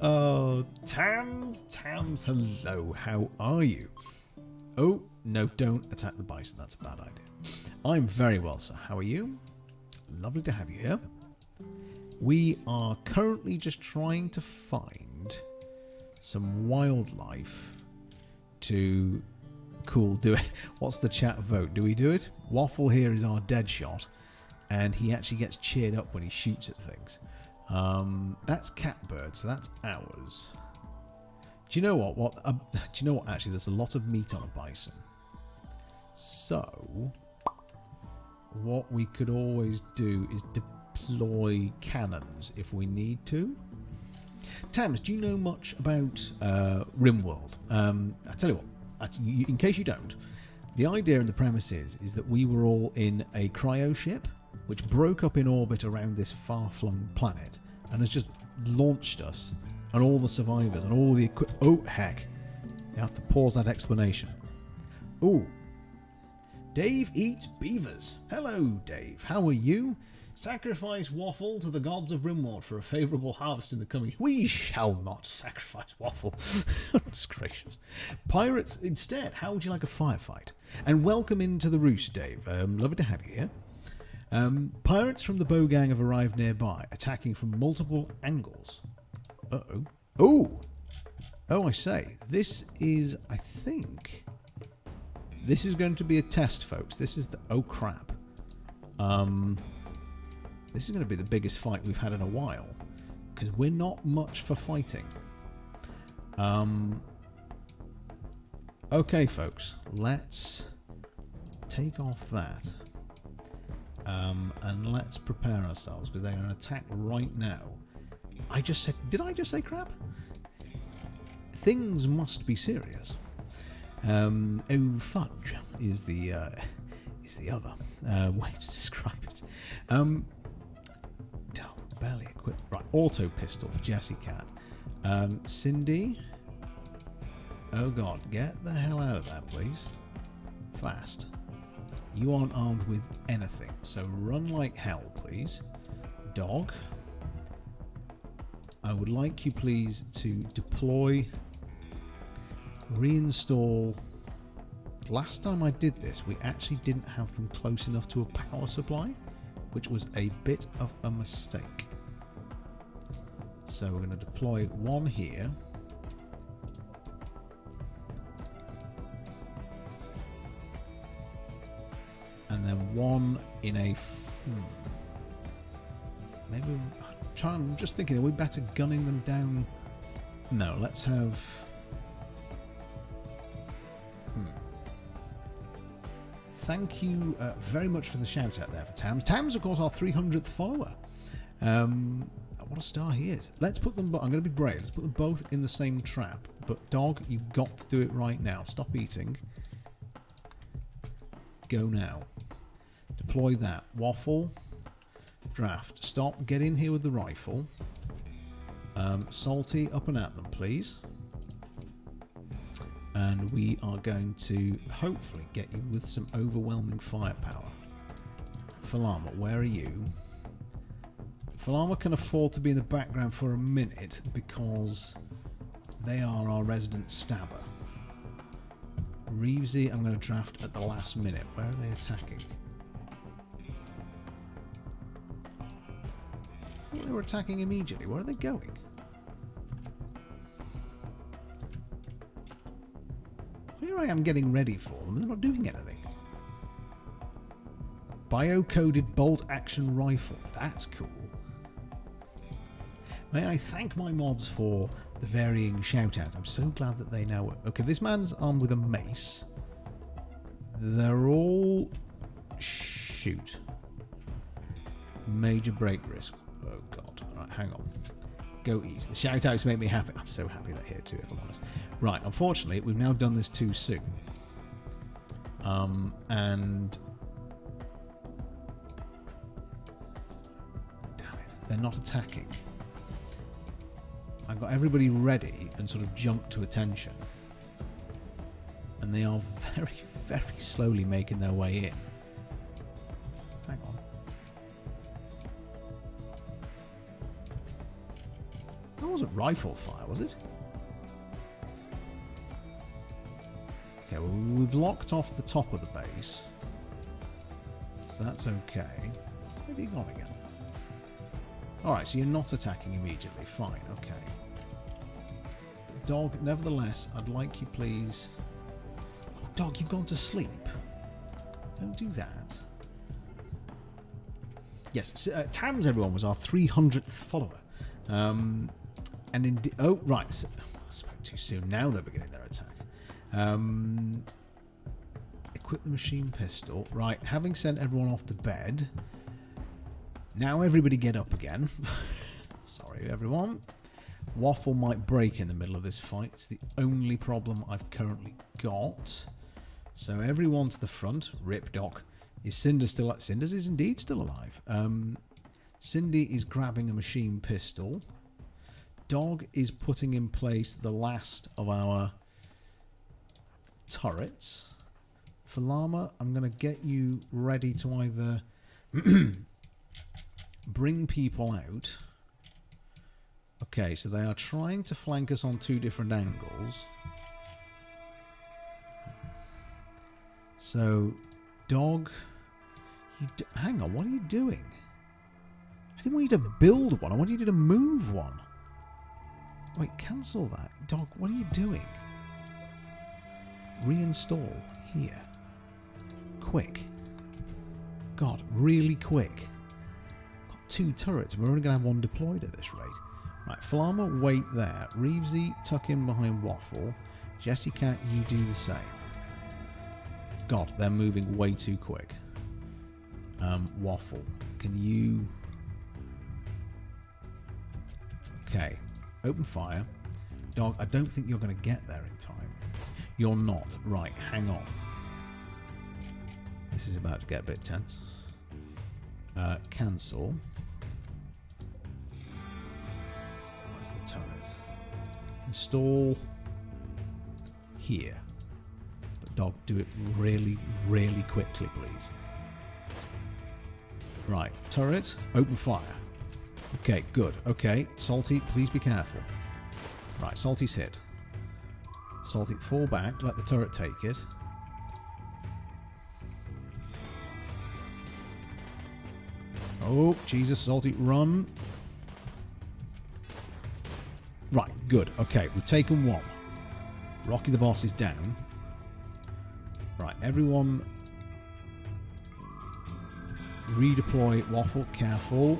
A: Oh, Tams, hello. How are you? Oh, no, don't attack the bison. That's a bad idea. I'm very well, sir. How are you? Lovely to have you here. We are currently just trying to find some wildlife to... Cool, do it. What's the chat vote? Do we do it? Waffle here is our dead shot, and he actually gets cheered up when he shoots at things. That's Catbird, so that's ours. Do you know what? Do you know what? Actually, there's a lot of meat on a bison. So, what we could always do is deploy cannons if we need to. Tams, do you know much about Rimworld? I tell you what. In case you don't, The idea and the premise is that we were all in a cryo ship which broke up in orbit around this far-flung planet and has just launched us and all the survivors and all the oh, heck. You have to pause that explanation. Oh. Dave eats beavers. Hello, Dave. How are you? Sacrifice waffle to the gods of Rimworld for a favourable harvest in the coming... We shall not sacrifice waffle. Goodness gracious. Pirates, instead, how would you like a firefight? And welcome into the roost, Dave. Lovely to have you here. Pirates from the bow gang have arrived nearby, attacking from multiple angles. Uh-oh. Oh! Oh, I say. This is, I think... This is going to be a test, folks. This is the... Oh, crap. This is going to be the biggest fight we've had in a while. Because we're not much for fighting. Okay, folks. Let's take off that. And let's prepare ourselves. Because they're going to attack right now. I just said... Did I just say crap? Things must be serious. Oh, fudge is the other way to describe it. Barely equipped. Right, auto pistol for Jessie Cat. Cindy. Oh god, get the hell out of that, please. Fast. You aren't armed with anything, so run like hell, please. Dog. I would like you, please, to deploy, reinstall. Last time I did this, we actually didn't have them close enough to a power supply, which was a bit of a mistake. So we're going to deploy one here. And then one in a... Maybe... I'm just thinking, are we better gunning them down? No, let's have... Thank you very much for the shout out there for Tams. Tams, of course, our 300th follower. What a star he is. Let's put them... I'm going to be brave. Let's put them both in the same trap. But, dog, you've got to do it right now. Stop eating. Go now. Deploy that. Waffle. Draft. Stop. Get in here with the rifle. Salty, up and at them, please. And we are going to hopefully get you with some overwhelming firepower. Falama, where are you? Falama can afford to be in the background for a minute because they are our resident stabber. Reevesy, I'm going to draft at the last minute. Where are they attacking? I thought they were attacking immediately. Where are they going? Here I am getting ready for them, and they're not doing anything. Bio-coded bolt-action rifle. That's cool. May I thank my mods for the varying shout-out. I'm so glad that they know... Okay, this man's armed with a mace. They're all... Shoot. Major break risk. Oh, God. All right, hang on. Go eat. The shout-outs make me happy. I'm so happy they're here, too, if I'm honest. Right, unfortunately, we've now done this too soon. And... Damn it. They're not attacking. I've got everybody ready and sort of jumped to attention. And they are very, very slowly making their way in. Hang on. That wasn't rifle fire, was it? Okay, well, we've locked off the top of the base. So that's okay. Where have you gone again? Alright, so you're not attacking immediately. Fine, okay. Dog, nevertheless, I'd like you please... Oh, dog, you've gone to sleep. Don't do that. Yes, Tams, everyone, was our 300th follower. And indeed... Oh, right. So, I spoke too soon. Now they're beginning their attack. Equip the machine pistol. Right, having sent everyone off to bed... Now everybody get up again. Sorry, everyone. Waffle might break in the middle of this fight. It's the only problem I've currently got. So everyone to the front. Rip Doc. Is Cinder still... Cinder's is indeed still alive. Cindy is grabbing a machine pistol. Dog is putting in place the last of our turrets. For Llama, I'm going to get you ready to either bring people out. Okay, so they are trying to flank us on 2 different angles. So, Dog... hang on, what are you doing? I didn't want you to build one, I wanted you to move one. Wait, cancel that. Dog, what are you doing? Reinstall here. Quick. God, really quick. Got 2 turrets. We're only going to have 1 deployed at this rate. Right, Flamma, wait there. Reevesy, tuck in behind Waffle. Jessica, you do the same. God, they're moving way too quick. Waffle, can you... Okay, open fire. Dog, I don't think you're going to get there in time. You're not. Right, hang on. This is about to get a bit tense. Cancel. Where's the turret? Install here. But Dog, do it really, really quickly, please. Right, turret, open fire. Okay, good. Okay, Salty, please be careful. Right, Salty's hit. Salty, fall back, let the turret take it. Oh, Jesus, Salty, run. Right, good. Okay, we've taken 1. Rocky the boss is down. Right, everyone redeploy Waffle, careful.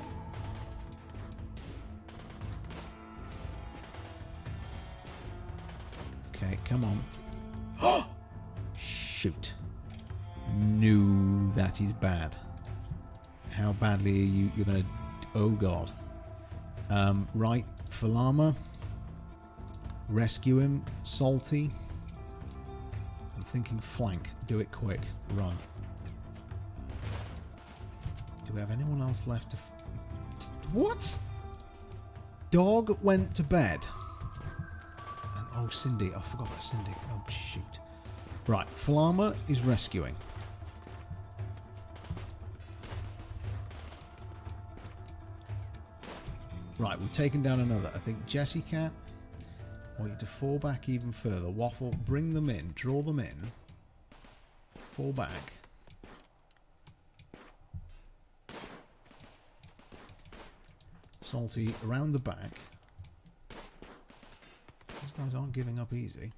A: Okay, come on. Shoot. No, that is bad. How badly are you? You're gonna... Oh, God. Right, Falama. Rescue him. Salty. I'm thinking flank. Do it quick. Run. Do we have anyone else left to... What? Dog went to bed. And, oh, Cindy. I forgot about Cindy. Oh, shoot. Right, Falama is rescuing. Right, we've taken down another. I think Jessie Cat. I want you to fall back even further. Waffle, bring them in. Draw them in. Fall back. Salty, around the back. These guys aren't giving up easy.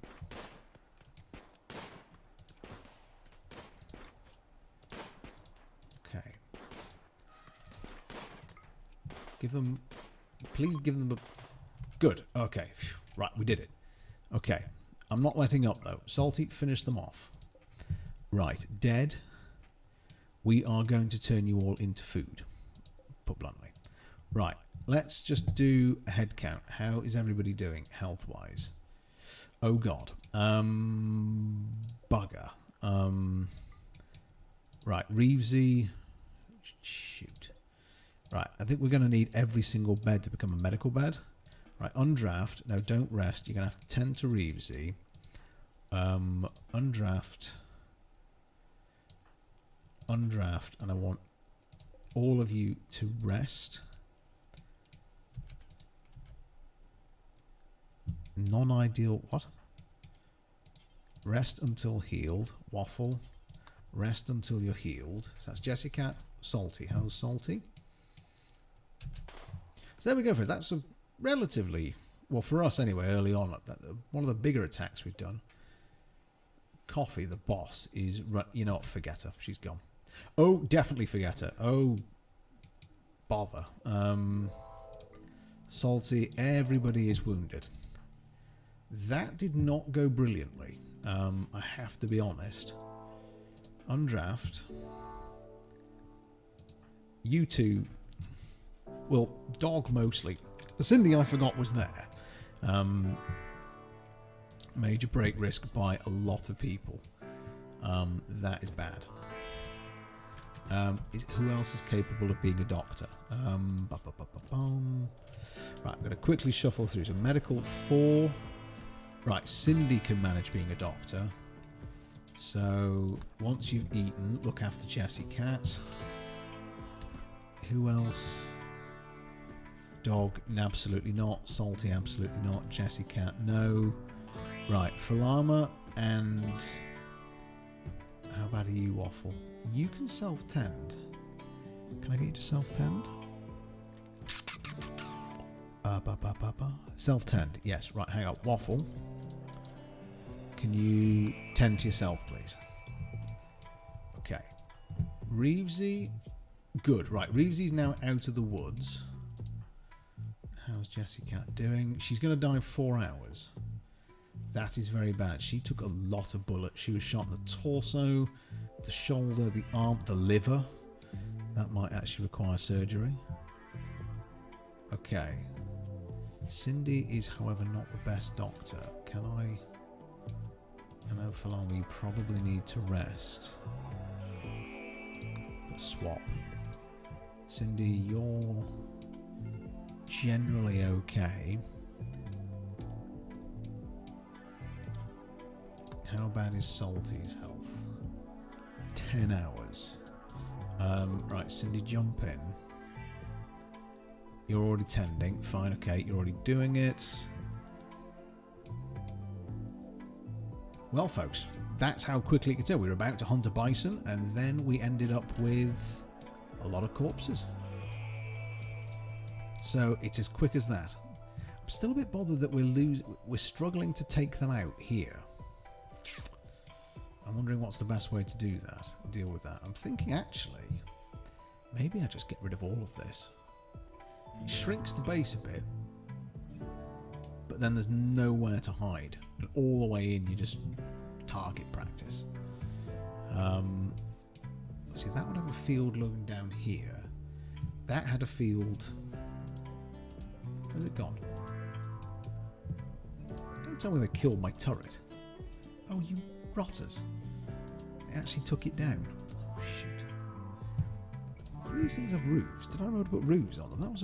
A: Okay. Give them... Please give them a... Good. Okay. Right, we did it. Okay. I'm not letting up, though. Salty, finish them off. Right. Dead. We are going to turn you all into food. Put bluntly. Right. Let's just do a head count. How is everybody doing health-wise? Oh, God. Bugger. Right. Reevesy. Shoot. Right, I think we're going to need every single bed to become a medical bed. Right, undraft. No, don't rest. You're going to have to tend to Reevesy. Undraft. Undraft. And I want all of you to rest. Non-ideal... What? Rest until healed. Waffle. Rest until you're healed. So that's Jessica. Salty. How's Salty? So there we go for it. That's a relatively, well, for us anyway, early on, one of the bigger attacks we've done. Coffee, the boss, is... You know what? Forget her. She's gone. Oh, definitely forget her. Oh, bother. Salty, everybody is wounded. That did not go brilliantly. I have to be honest. Undraft. You two... Well, Dog mostly. The Cindy I forgot was there. Major break risk by a lot of people. That is bad. Who else is capable of being a doctor? Right, I'm going to quickly shuffle through. So medical 4. Right, Cindy can manage being a doctor. So once you've eaten, look after Jessie Cat. Who else? Dog, absolutely not. Salty, absolutely not. Jessie Cat, no. Right, Falama and... How about you, Waffle? You can self-tend. Can I get you to self-tend? Self-tend, yes. Right, hang on. Waffle. Can you tend to yourself, please? Okay. Reevesy. Good, right. Reevesy's now out of the woods. How's Jessie Cat doing? She's going to die 4 hours. That is very bad. She took a lot of bullets. She was shot in the torso, the shoulder, the arm, the liver. That might actually require surgery. Okay. Cindy is, however, not the best doctor. Can I know Falami, you probably need to rest. But swap. Cindy, you're generally okay. How bad is Salty's health? 10 hours. Right, Cindy, jump in. You're already tending. Fine, okay, you're already doing it. Well, folks, that's how quickly it could go. We were about to hunt a bison, and then we ended up with a lot of corpses. So it's as quick as that. I'm still a bit bothered that we're struggling to take them out here. I'm wondering what's the best way to deal with that. I'm thinking, actually, maybe I just get rid of all of this. It shrinks the base a bit, but then there's nowhere to hide. And all the way in, you just target practice. See, that would have a field looking down here. That had a field... Where's it gone? Don't tell me they killed my turret. Oh, you rotters. They actually took it down. Oh, shoot. Do these things have roofs? Did I know to put roofs on them?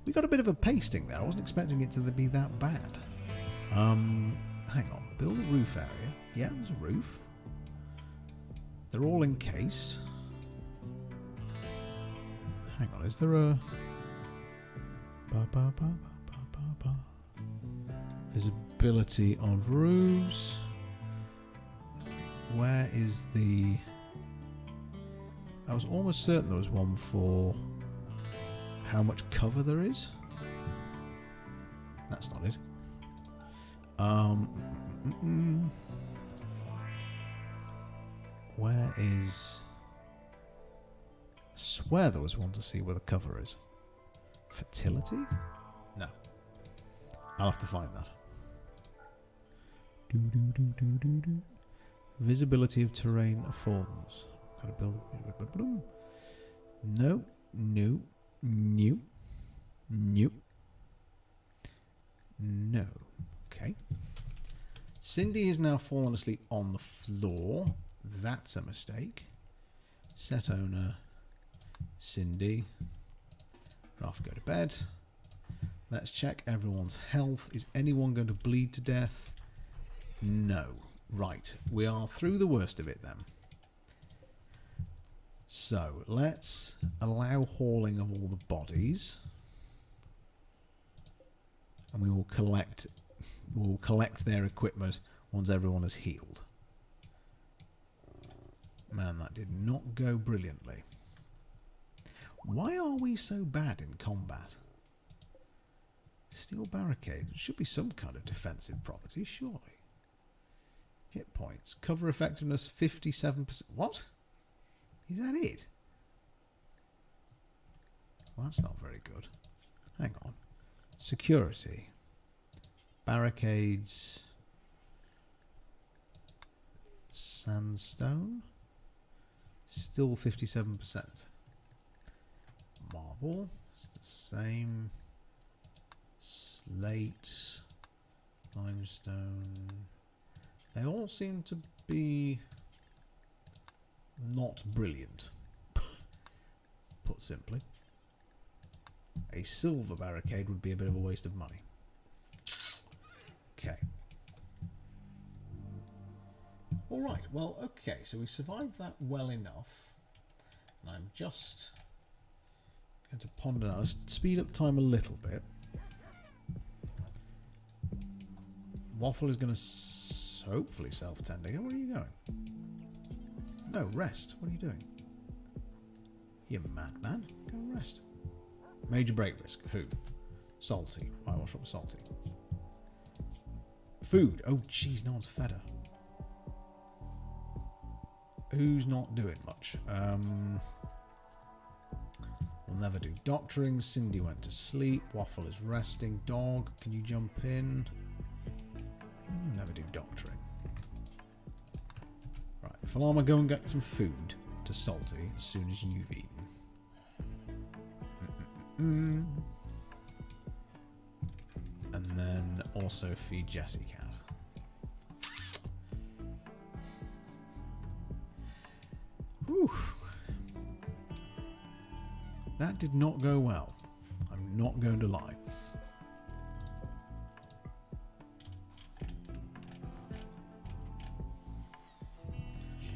A: We got a bit of a pasting there. I wasn't expecting it to be that bad. Hang on. Build a roof area. Yeah, there's a roof. They're all encased. Hang on, is there a... Visibility of roofs. Where is the... I was almost certain there was one for how much cover there is. That's not it. Where is... I swear there was one to see where the cover is. Fertility? No. I'll have to find that. Visibility of terrain affords. Gotta build. No. No. New. New. No. Okay. Cindy is now fallen asleep on the floor. That's a mistake. Set owner. Cindy. Off, go to bed. Let's check everyone's health. Is anyone going to bleed to death? No. Right. We are through the worst of it then. So let's allow hauling of all the bodies. And we will collect their equipment once everyone is healed. Man, that did not go brilliantly. Why are we so bad in combat? Steel barricade. It should be some kind of defensive property, surely. Hit points. Cover effectiveness 57%. What? Is that it? Well, that's not very good. Hang on. Security. Barricades. Sandstone. Still 57%. Marble. It's the same. Slate. Limestone. They all seem to be not brilliant, put simply. A silver barricade would be a bit of a waste of money. Okay. Alright, well, okay, so we survived that well enough. And I'm just going to ponder now. Let's speed up time a little bit. Waffle is going to hopefully self-tending. Where are you going? No, rest. What are you doing? You madman. Go and rest. Major break risk. Who? Salty. Right, what's wrong with Salty? Food. Oh, jeez, no one's fed her. Who's not doing much? We'll never do doctoring. Cindy went to sleep. Waffle is resting. Dog, can you jump in? We'll never do doctoring. Right, Falama, go and get some food to Salty as soon as you've eaten. And then also feed Jessie Cat. Whew. That did not go well. I'm not going to lie.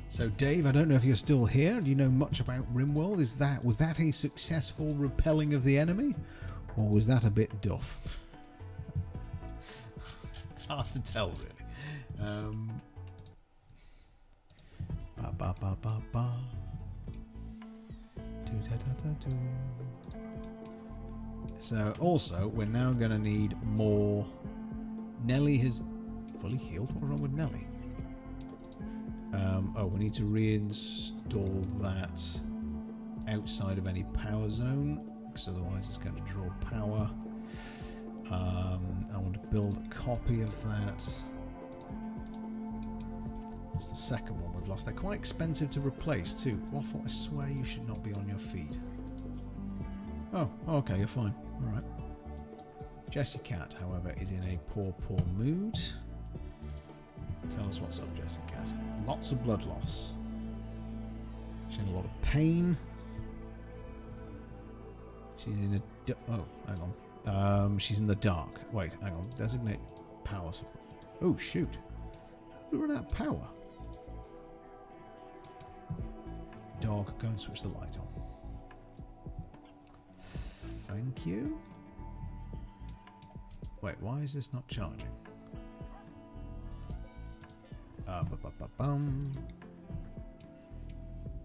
A: So Dave, I don't know if you're still here. Do you know much about Rimworld? Was that a successful repelling of the enemy? Or was that a bit duff? It's hard to tell, really. Ba ba ba ba. Do da da da do. So also, we're now going to need more. Nelly has fully healed. What's wrong with Nelly? Oh, we need to reinstall that outside of any power zone, because otherwise it's going to draw power. I want to build a copy of that. It's the second one we've lost. They're quite expensive to replace too. Waffle, I swear you should not be on your feet. Oh, okay, you're fine. Alright. Jessie Cat, however, is in a poor mood. Tell us what's up, Jessie Cat. Lots of blood loss. She's in a lot of pain. She's in a... Oh, hang on. She's in the dark. Wait, hang on. Designate power supply. Oh, shoot. How did we run out of power? Dog, go and switch the light on. Thank you. Wait, why is this not charging? Ba-ba-ba-bum.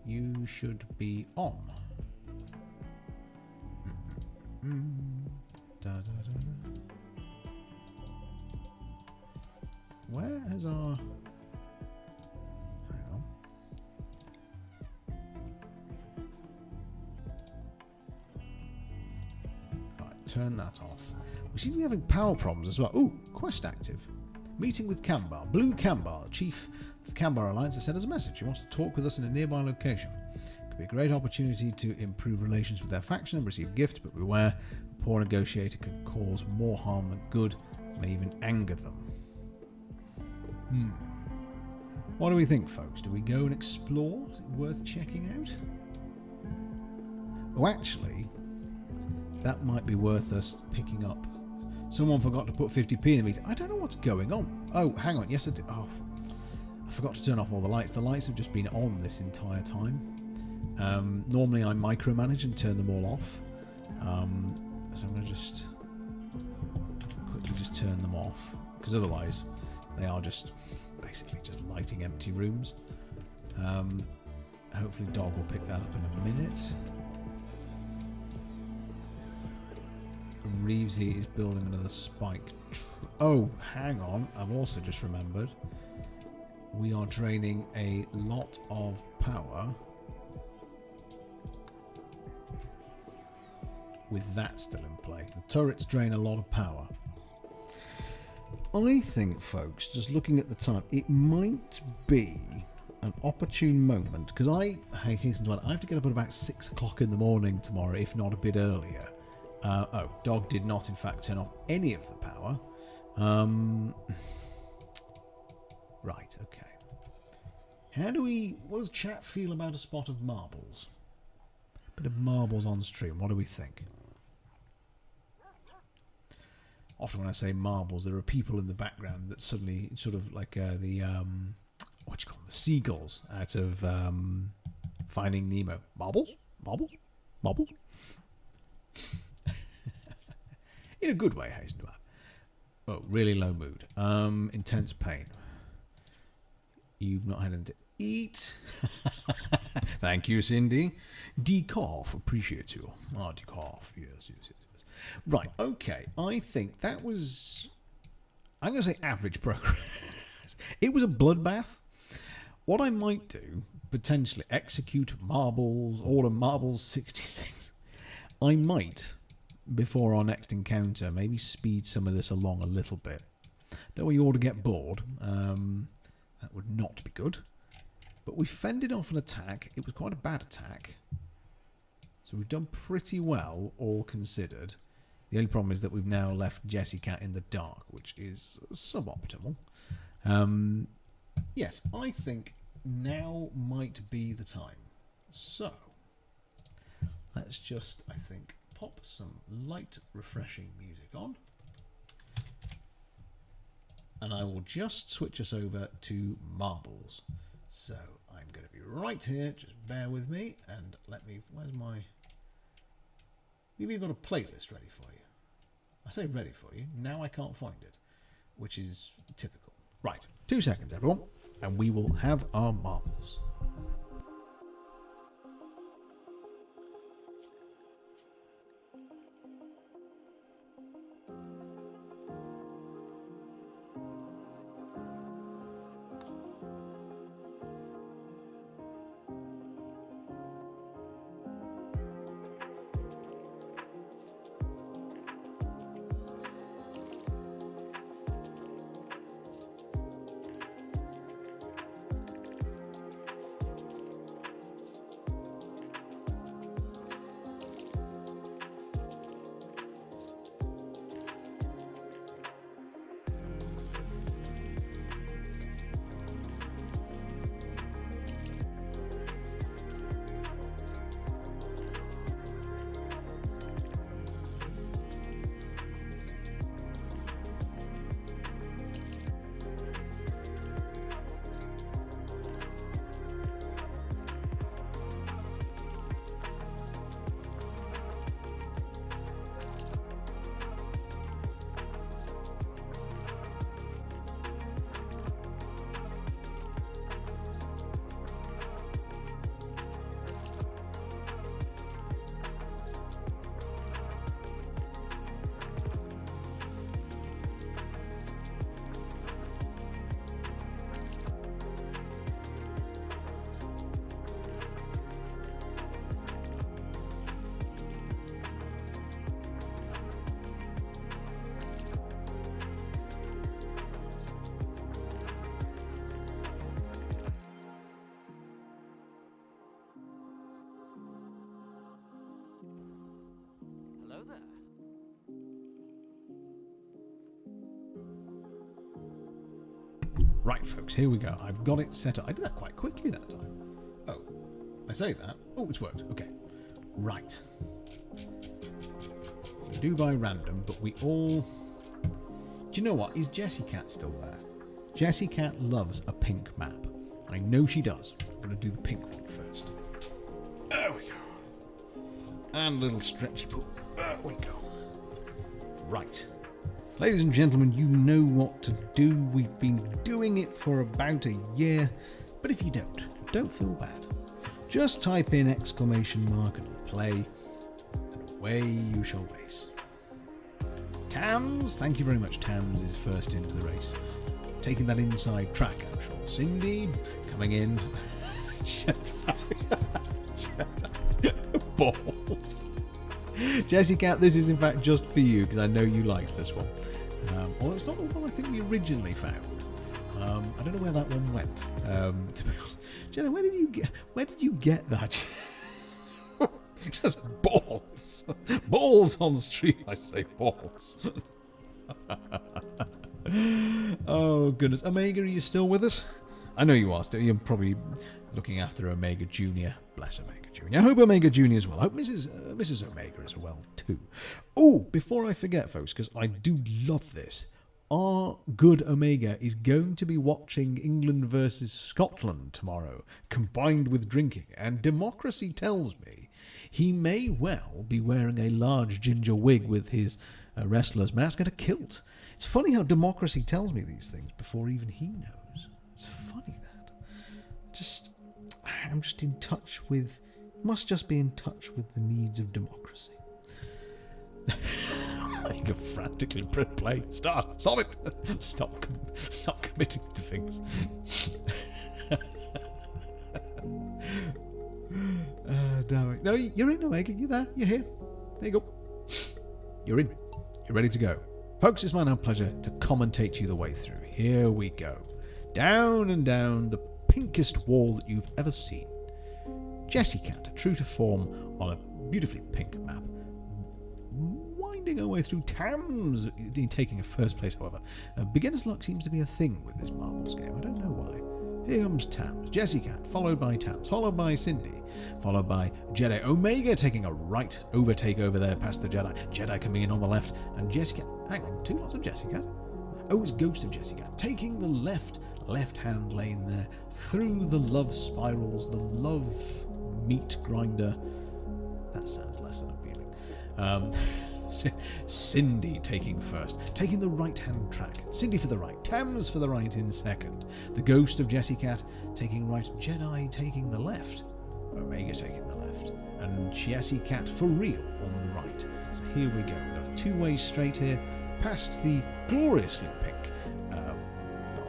A: You should be on. Da, da, da, da. Where has our... Hang on. Right, turn that off. We seem to be having power problems as well. Ooh, quest active. Meeting with Kambar. Blue Kambar, the chief of the Kambar Alliance, has sent us a message. He wants to talk with us in a nearby location. It could be a great opportunity to improve relations with their faction and receive gifts, but beware, a poor negotiator can cause more harm than good, may even anger them. What do we think, folks? Do we go and explore? Is it worth checking out? Oh, actually, that might be worth us picking up. Someone forgot to put 50p in the meter. I don't know what's going on. Oh, hang on. Yes, I did. Oh, I forgot to turn off all the lights. The lights have just been on this entire time. Normally I micromanage and turn them all off. So I'm going to just quickly turn them off, because otherwise they are just basically just lighting empty rooms. Hopefully Dog will pick that up in a minute. Reevesy is building another spike. Oh, hang on. I've also just remembered. We are draining a lot of power with that still in play. The turrets drain a lot of power. I think, folks, just looking at the time, it might be an opportune moment, because I hasten to add, I have to get up at about 6 o'clock in the morning tomorrow, if not a bit earlier. Oh, Dog did not, in fact, turn off any of the power. Right, okay. What does chat feel about a spot of marbles? Bit of marbles on stream. What do we think? Often when I say marbles, there are people in the background that suddenly, sort of like the what you call them, the seagulls out of Finding Nemo. Marbles, marbles, marbles. In a good way, hasten to add. Oh, really low mood. Intense pain. You've not had anything to eat. Thank you, Cindy. Decoff, appreciate you. Ah, Decoff, yes. Right, okay. I think that was, I'm going to say average progress. It was a bloodbath. What I might do, potentially, execute marbles, order marbles 66. I might, before our next encounter, maybe speed some of this along a little bit. Don't want you all to get bored. That would not be good. But we fended off an attack. It was quite a bad attack. So we've done pretty well, all considered. The only problem is that we've now left Jessica in the dark, which is suboptimal. Yes, I think now might be the time. So, let's just, I think, pop some light, refreshing music on. And I will just switch us over to marbles. So, I'm going to be right here. Just bear with me and let me... Where's my... We've even got a playlist ready for you. I say ready for you. Now I can't find it, which is typical. Right, 2 seconds, everyone, and we will have our marbles. Right, folks, here we go. I've got it set up. I did that quite quickly that time. Oh, I say that. Oh, it's worked. Okay. Right. We can do by random, but we all... Do you know what? Is Jessie Cat still there? Jessie Cat loves a pink map. I know she does. I'm going to do the pink one first. There we go. And a little stretchy pool. There we go. Right. Ladies and gentlemen, you know what to do. We've been doing it for about a year. But if you don't feel bad. Just type in ! and play, and away you shall race. Tams, thank you very much. Tams is first into the race. Taking that inside track, I'm sure. Cindy, coming in. Shut up. Shut up. Balls. Jessie Cat, this is in fact just for you, because I know you liked this one. Although it's not the one I think we originally found. I don't know where that one went. To be honest. Jenna, where did you get that? Just balls. Balls on stream. I say balls. Oh, goodness. Omega, are you still with us? I know you are. You're probably looking after Omega Junior. Bless Omega Junior. I hope Omega Junior is well. I hope Mrs. Omega is well too. Oh, before I forget, folks, because I do love this. Our good Omega is going to be watching England versus Scotland tomorrow, combined with drinking, and democracy tells me he may well be wearing a large ginger wig with his wrestler's mask and a kilt. It's funny how democracy tells me these things before even he knows. It's funny that. I'm just in touch with, must just be in touch with the needs of democracy. You can frantically play. Stop it. Stop committing to things. Damn it. No, you're in, Omega. You're there. You're here. There you go. You're in. You're ready to go. Folks, it's my now pleasure to commentate you the way through. Here we go. Down and down the pinkest wall that you've ever seen. Jessie Cat, true to form on a beautifully pink map. Winding our way through Tams, taking a first place, however. Beginner's luck seems to be a thing with this marbles game. I don't know why. Here comes Tams, Jessie Cat, followed by Tams, followed by Cindy, followed by Jedi. Omega taking a right overtake over there past the Jedi. Jedi coming in on the left, and Jessie Cat. Hang on, two lots of Jessie Cat. Oh, it's Ghost of Jessie Cat taking the left-hand lane there through the love spirals, the love meat grinder. That sounds less than appealing. Cindy taking first, taking the right-hand track. Cindy for the right, Tams for the right in second. The Ghost of Jessie Cat taking right, Jedi taking the left, Omega taking the left, and Jessie Cat for real on the right. So here we go. We've got a two-way straight here, past the gloriously pink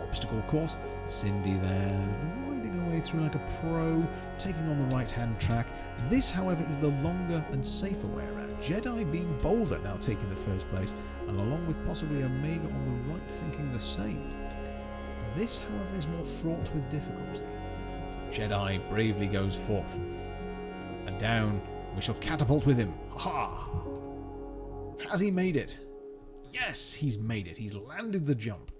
A: obstacle course. Cindy there, winding her way through like a pro, taking on the right-hand track. This, however, is the longer and safer way around. Jedi being bolder, now taking the first place, and along with possibly Omega on the right thinking the same. This, however, is more fraught with difficulty. Jedi bravely goes forth, and down we shall catapult with him. Ha! Has he made it? Yes, he's made it. He's landed the jump.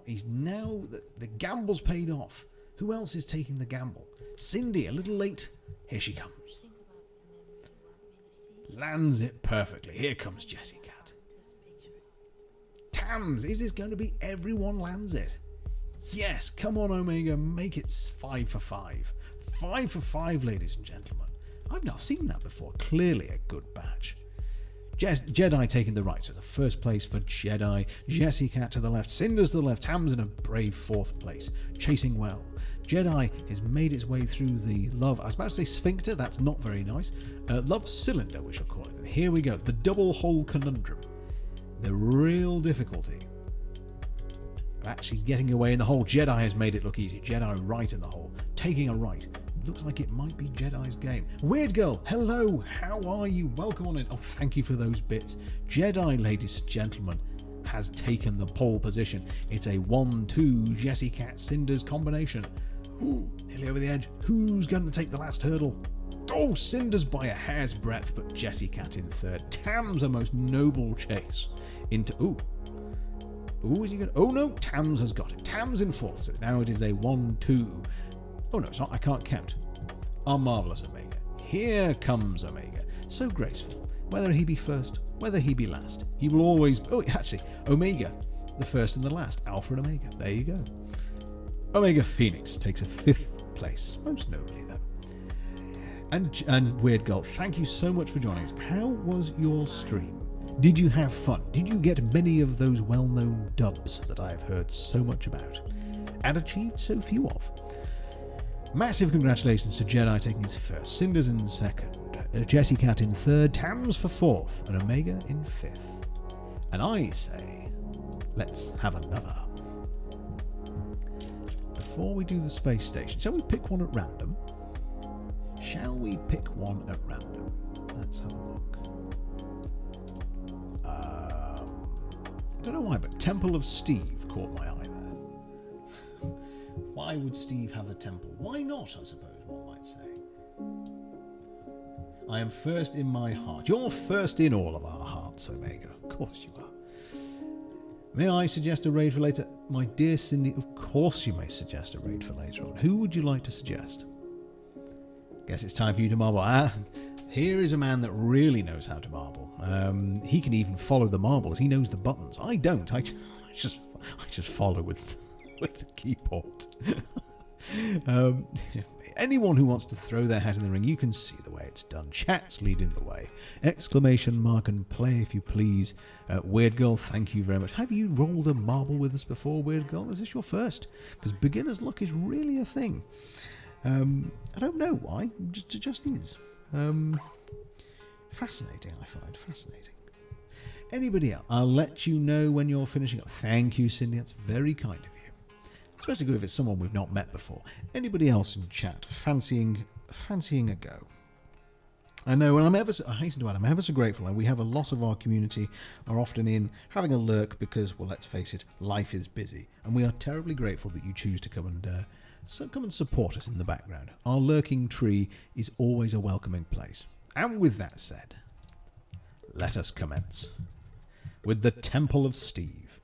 A: He's now, the gamble's paid off. Who else is taking the gamble? Cindy, a little late. Here she comes. Lands it perfectly. Here comes Jessie Cat. Tams, is this going to be everyone lands it? Yes, come on Omega, make it 5 for 5. 5 for 5, ladies and gentlemen. I've not seen that before. Clearly a good batch. Jedi taking the right, so the first place for Jedi. Jessie Cat to the left, Cinders to the left, Tams in a brave fourth place, chasing well. Jedi has made its way through the love, I was about to say sphincter, that's not very nice, love cylinder we shall call it. And here we go, the double hole conundrum. The real difficulty of actually getting away in the hole. Jedi has made it look easy. Jedi right in the hole, taking a right. Looks like it might be Jedi's game. Weird Girl, hello, how are you? Welcome on in. Oh, thank you for those bits. Jedi, ladies and gentlemen, has taken the pole position. It's a 1-2 Jessie Cat Cinders combination. Ooh, nearly over the edge. Who's going to take the last hurdle? Oh, Cinders by a hair's breadth, but Jessie Cat in third. Tams a most noble chase into. Ooh, is he going to? Oh no, Tams has got it. Tams in fourth, so now it is a 1-2. Oh no, it's not. I can't count. Our marvellous Omega. Here comes Omega. So graceful. Whether he be first, whether he be last, he will always. Oh, actually, Omega, the first and the last. Alpha and Omega. There you go. Omega Phoenix takes a 5th place. Most nobly, though. And Weird Girl, thank you so much for joining us. How was your stream? Did you have fun? Did you get many of those well-known dubs that I have heard so much about and achieved so few of? Massive congratulations to Jedi taking his first, Cinders in second, Jessie Cat in third, Tams for fourth, and Omega in 5th. And I say, let's have another. Before we do the space station, shall we pick one at random? Shall we pick one at random? Let's have a look. I don't know why, but Temple of Steve caught my eye there. Why would Steve have a temple? Why not, I suppose one might say. I am first in my heart. You're first in all of our hearts, Omega. Of course you are. May I suggest a raid for later? My dear Cindy, of course you may suggest a raid for later on. Who would you like to suggest? Guess it's time for you to marble. Here is a man that really knows how to marble. He can even follow the marbles. He knows the buttons. I don't. I just follow with the keyboard. Anyone who wants to throw their hat in the ring, you can see the way it's done. Chat's leading the way. Exclamation mark and play if you please. Weird Girl, thank you very much. Have you rolled a marble with us before, Weird Girl? Is this your first? Because beginner's luck is really a thing. I don't know why. It just is. Fascinating, I find. Fascinating. Anybody else? I'll let you know when you're finishing up. Thank you, Cindy. That's very kind of you. Especially good if it's someone we've not met before. Anybody else in chat fancying a go? I know, and I hasten to add, I'm ever so grateful. We have a lot of our community are often in having a lurk because, well, let's face it, life is busy, and we are terribly grateful that you choose to come and support us in the background. Our lurking tree is always a welcoming place. And with that said, let us commence with the Temple of Steve.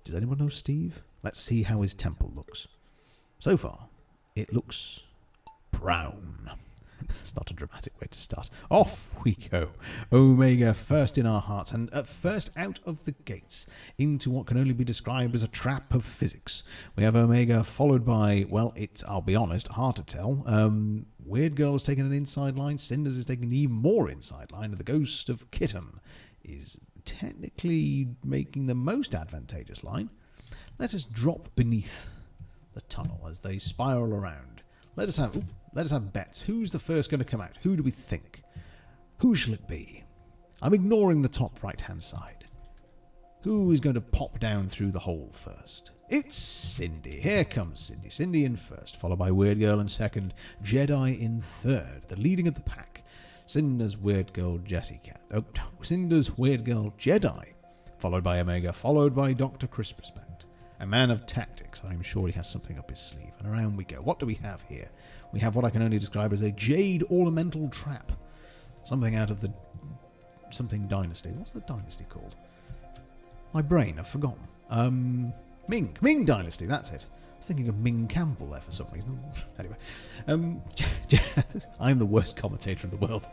A: Does anyone know Steve? Let's see how his temple looks. So far, it looks brown. It's not a dramatic way to start. Off we go. Omega first in our hearts and first out of the gates into what can only be described as a trap of physics. We have Omega followed by, well, it's, I'll be honest, hard to tell. Weird Girl has taken an inside line. Cinders has taken an even more inside line. And the ghost of Kitten is technically making the most advantageous line. Let us drop beneath the tunnel as they spiral around. Let us have bets. Who's the first going to come out? Who do we think? Who shall it be? I'm ignoring the top right-hand side. Who is going to pop down through the hole first? It's Cindy. Here comes Cindy. Cindy in first, followed by Weird Girl in second, Jedi in third, the leading of the pack. Cinder's Weird Girl, Jessie Cat. Oh, Cinder's Weird Girl, Jedi, followed by Omega, followed by Dr. Crisp Respect. A man of tactics. I'm sure he has something up his sleeve. And around we go. What do we have here? We have what I can only describe as a jade ornamental trap. Something out of the... something dynasty. What's the dynasty called? My brain, I've forgotten. Ming Dynasty, that's it. I was thinking of Ming Campbell there for some reason. Anyway. I'm the worst commentator in the world.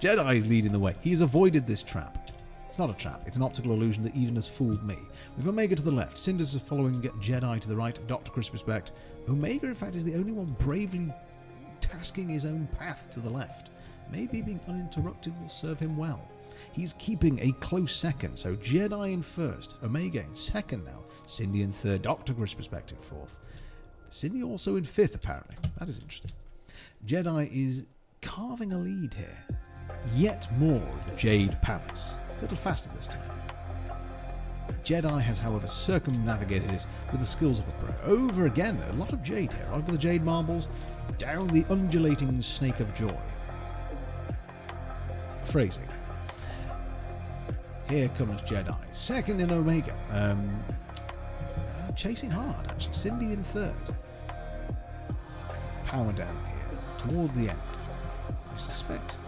A: Jedi is leading the way. He has avoided this trap. It's not a trap. It's an optical illusion that even has fooled me. With Omega to the left, Cinders is following Jedi to the right, Dr. Crisp Respect. Omega, in fact, is the only one bravely tasking his own path to the left. Maybe being uninterrupted will serve him well. He's keeping a close second, so Jedi in first, Omega in second now, Cindy in third, Dr. Crisp Respect in fourth. Cindy also in fifth, apparently. That is interesting. Jedi is carving a lead here. Yet more of the Jade Palace. A little faster this time. Jedi has, however, circumnavigated it with the skills of a pro. Over again, a lot of jade here. Over the jade marbles, down the undulating snake of joy. Phrasing. Here comes Jedi. Second in Omega. Chasing hard, actually. Cindy in third. Power down here, toward the end. I suspect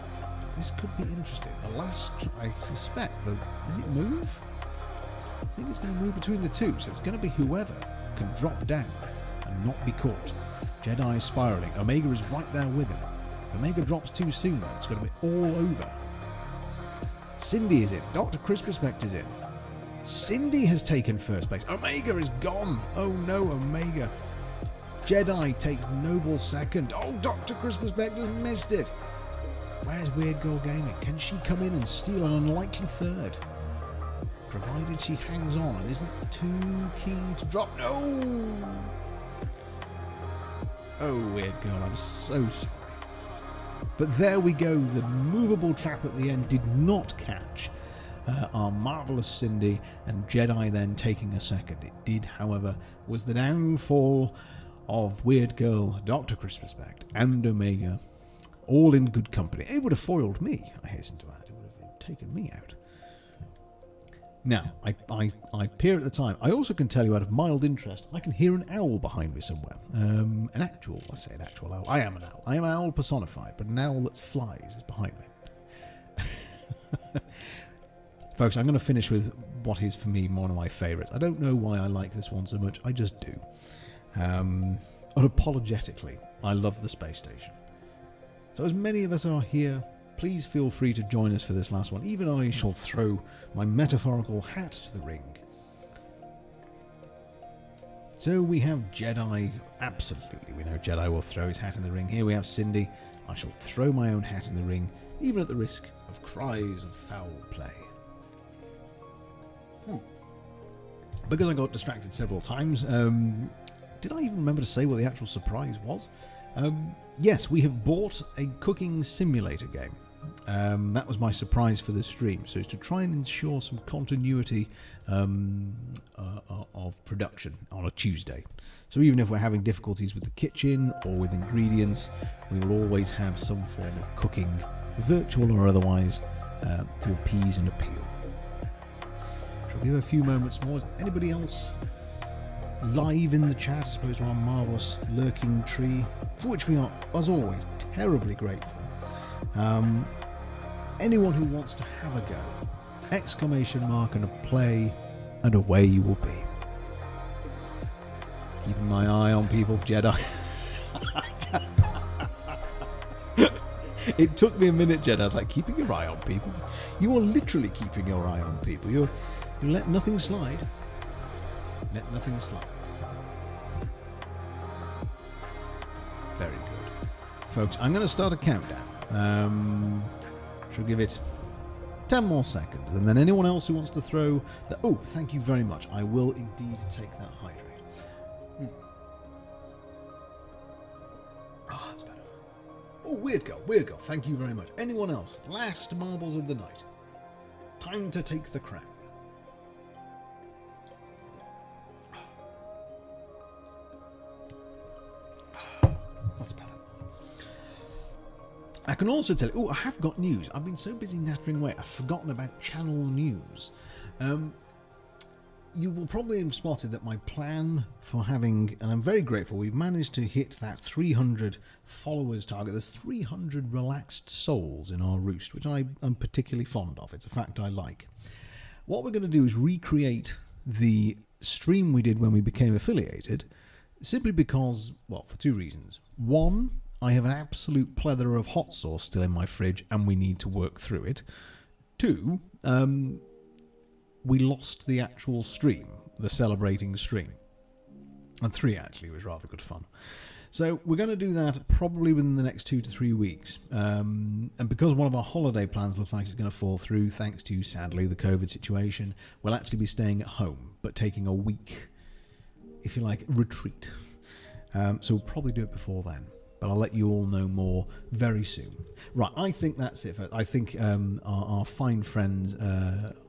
A: this could be interesting. The last, I suspect, does it move? I think it's going to move between the two, so it's going to be whoever can drop down and not be caught. Jedi is spiraling. Omega is right there with him. If Omega drops too soon, though, it's going to be all over. Cindy is in. Dr. Crisp Respect is in. Cindy has taken first place. Omega is gone. Oh no, Omega. Jedi takes noble second. Oh, Dr. Crisp Respect has missed it. Where's Weird Girl Gaming? Can she come in and steal an unlikely third? Provided she hangs on and isn't too keen to drop. No! Oh, Weird Girl, I'm so sorry. But there we go. The movable trap at the end did not catch our marvellous Cindy, and Jedi then taking a second. It did, however, was the downfall of Weird Girl, Dr. Crisp Respect, and Omega, all in good company. It would have foiled me, I hasten to add. It would have taken me out. Now, I peer at the time. I also can tell you out of mild interest, I can hear an owl behind me somewhere. An actual owl. I am an owl. I am an owl personified, but an owl that flies is behind me. Folks, I'm going to finish with what is for me one of my favourites. I don't know why I like this one so much, I just do. Unapologetically, I love the space station. So as many of us are here, please feel free to join us for this last one. Even I shall throw my metaphorical hat to the ring. So we have Jedi. Absolutely, we know Jedi will throw his hat in the ring. Here we have Cindy. I shall throw my own hat in the ring, even at the risk of cries of foul play. Because I got distracted several times, did I even remember to say what the actual surprise was? Yes, we have bought a cooking simulator game. That was my surprise for this stream. So it's to try and ensure some continuity of production on a Tuesday. So even if we're having difficulties with the kitchen or with ingredients, we will always have some form of cooking, virtual or otherwise, to appease and appeal. Shall give a few moments more. Is anybody else live in the chat, as opposed to our marvellous lurking tree, for which we are, as always, terribly grateful. Anyone who wants to have a go, exclamation mark and a play, and away you will be. Keeping my eye on people, Jedi. It took me a minute, Jedi. I was like, keeping your eye on people? You are literally keeping your eye on people. You let nothing slide. Let nothing slide. Very good. Folks, I'm going to start a countdown. Shall give it 10 more seconds. And then anyone else who wants to throw the... Oh, thank you very much. I will indeed take that hydrate. Ah, that's better. Oh, weird girl. Thank you very much. Anyone else? Last marbles of the night. Time to take the crown. That's better. I can also tell you... Oh, I have got news. I've been so busy nattering away, I've forgotten about channel news. You will probably have spotted that my plan for having... And I'm very grateful. We've managed to hit that 300 followers target. There's 300 relaxed souls in our roost, which I'm particularly fond of. It's a fact I like. What we're going to do is recreate the stream we did when we became affiliated, simply because, well, for two reasons. One, I have an absolute plethora of hot sauce still in my fridge and we need to work through it. Two, we lost the actual stream, the celebrating stream. And three, actually, was rather good fun. So we're going to do that probably within the next 2 to 3 weeks. And because one of our holiday plans looks like it's going to fall through, thanks to, sadly, the COVID situation, we'll actually be staying at home, but taking a week, if you like, retreat. So we'll probably do it before then. But I'll let you all know more very soon. Right, I think that's it. I think our fine friends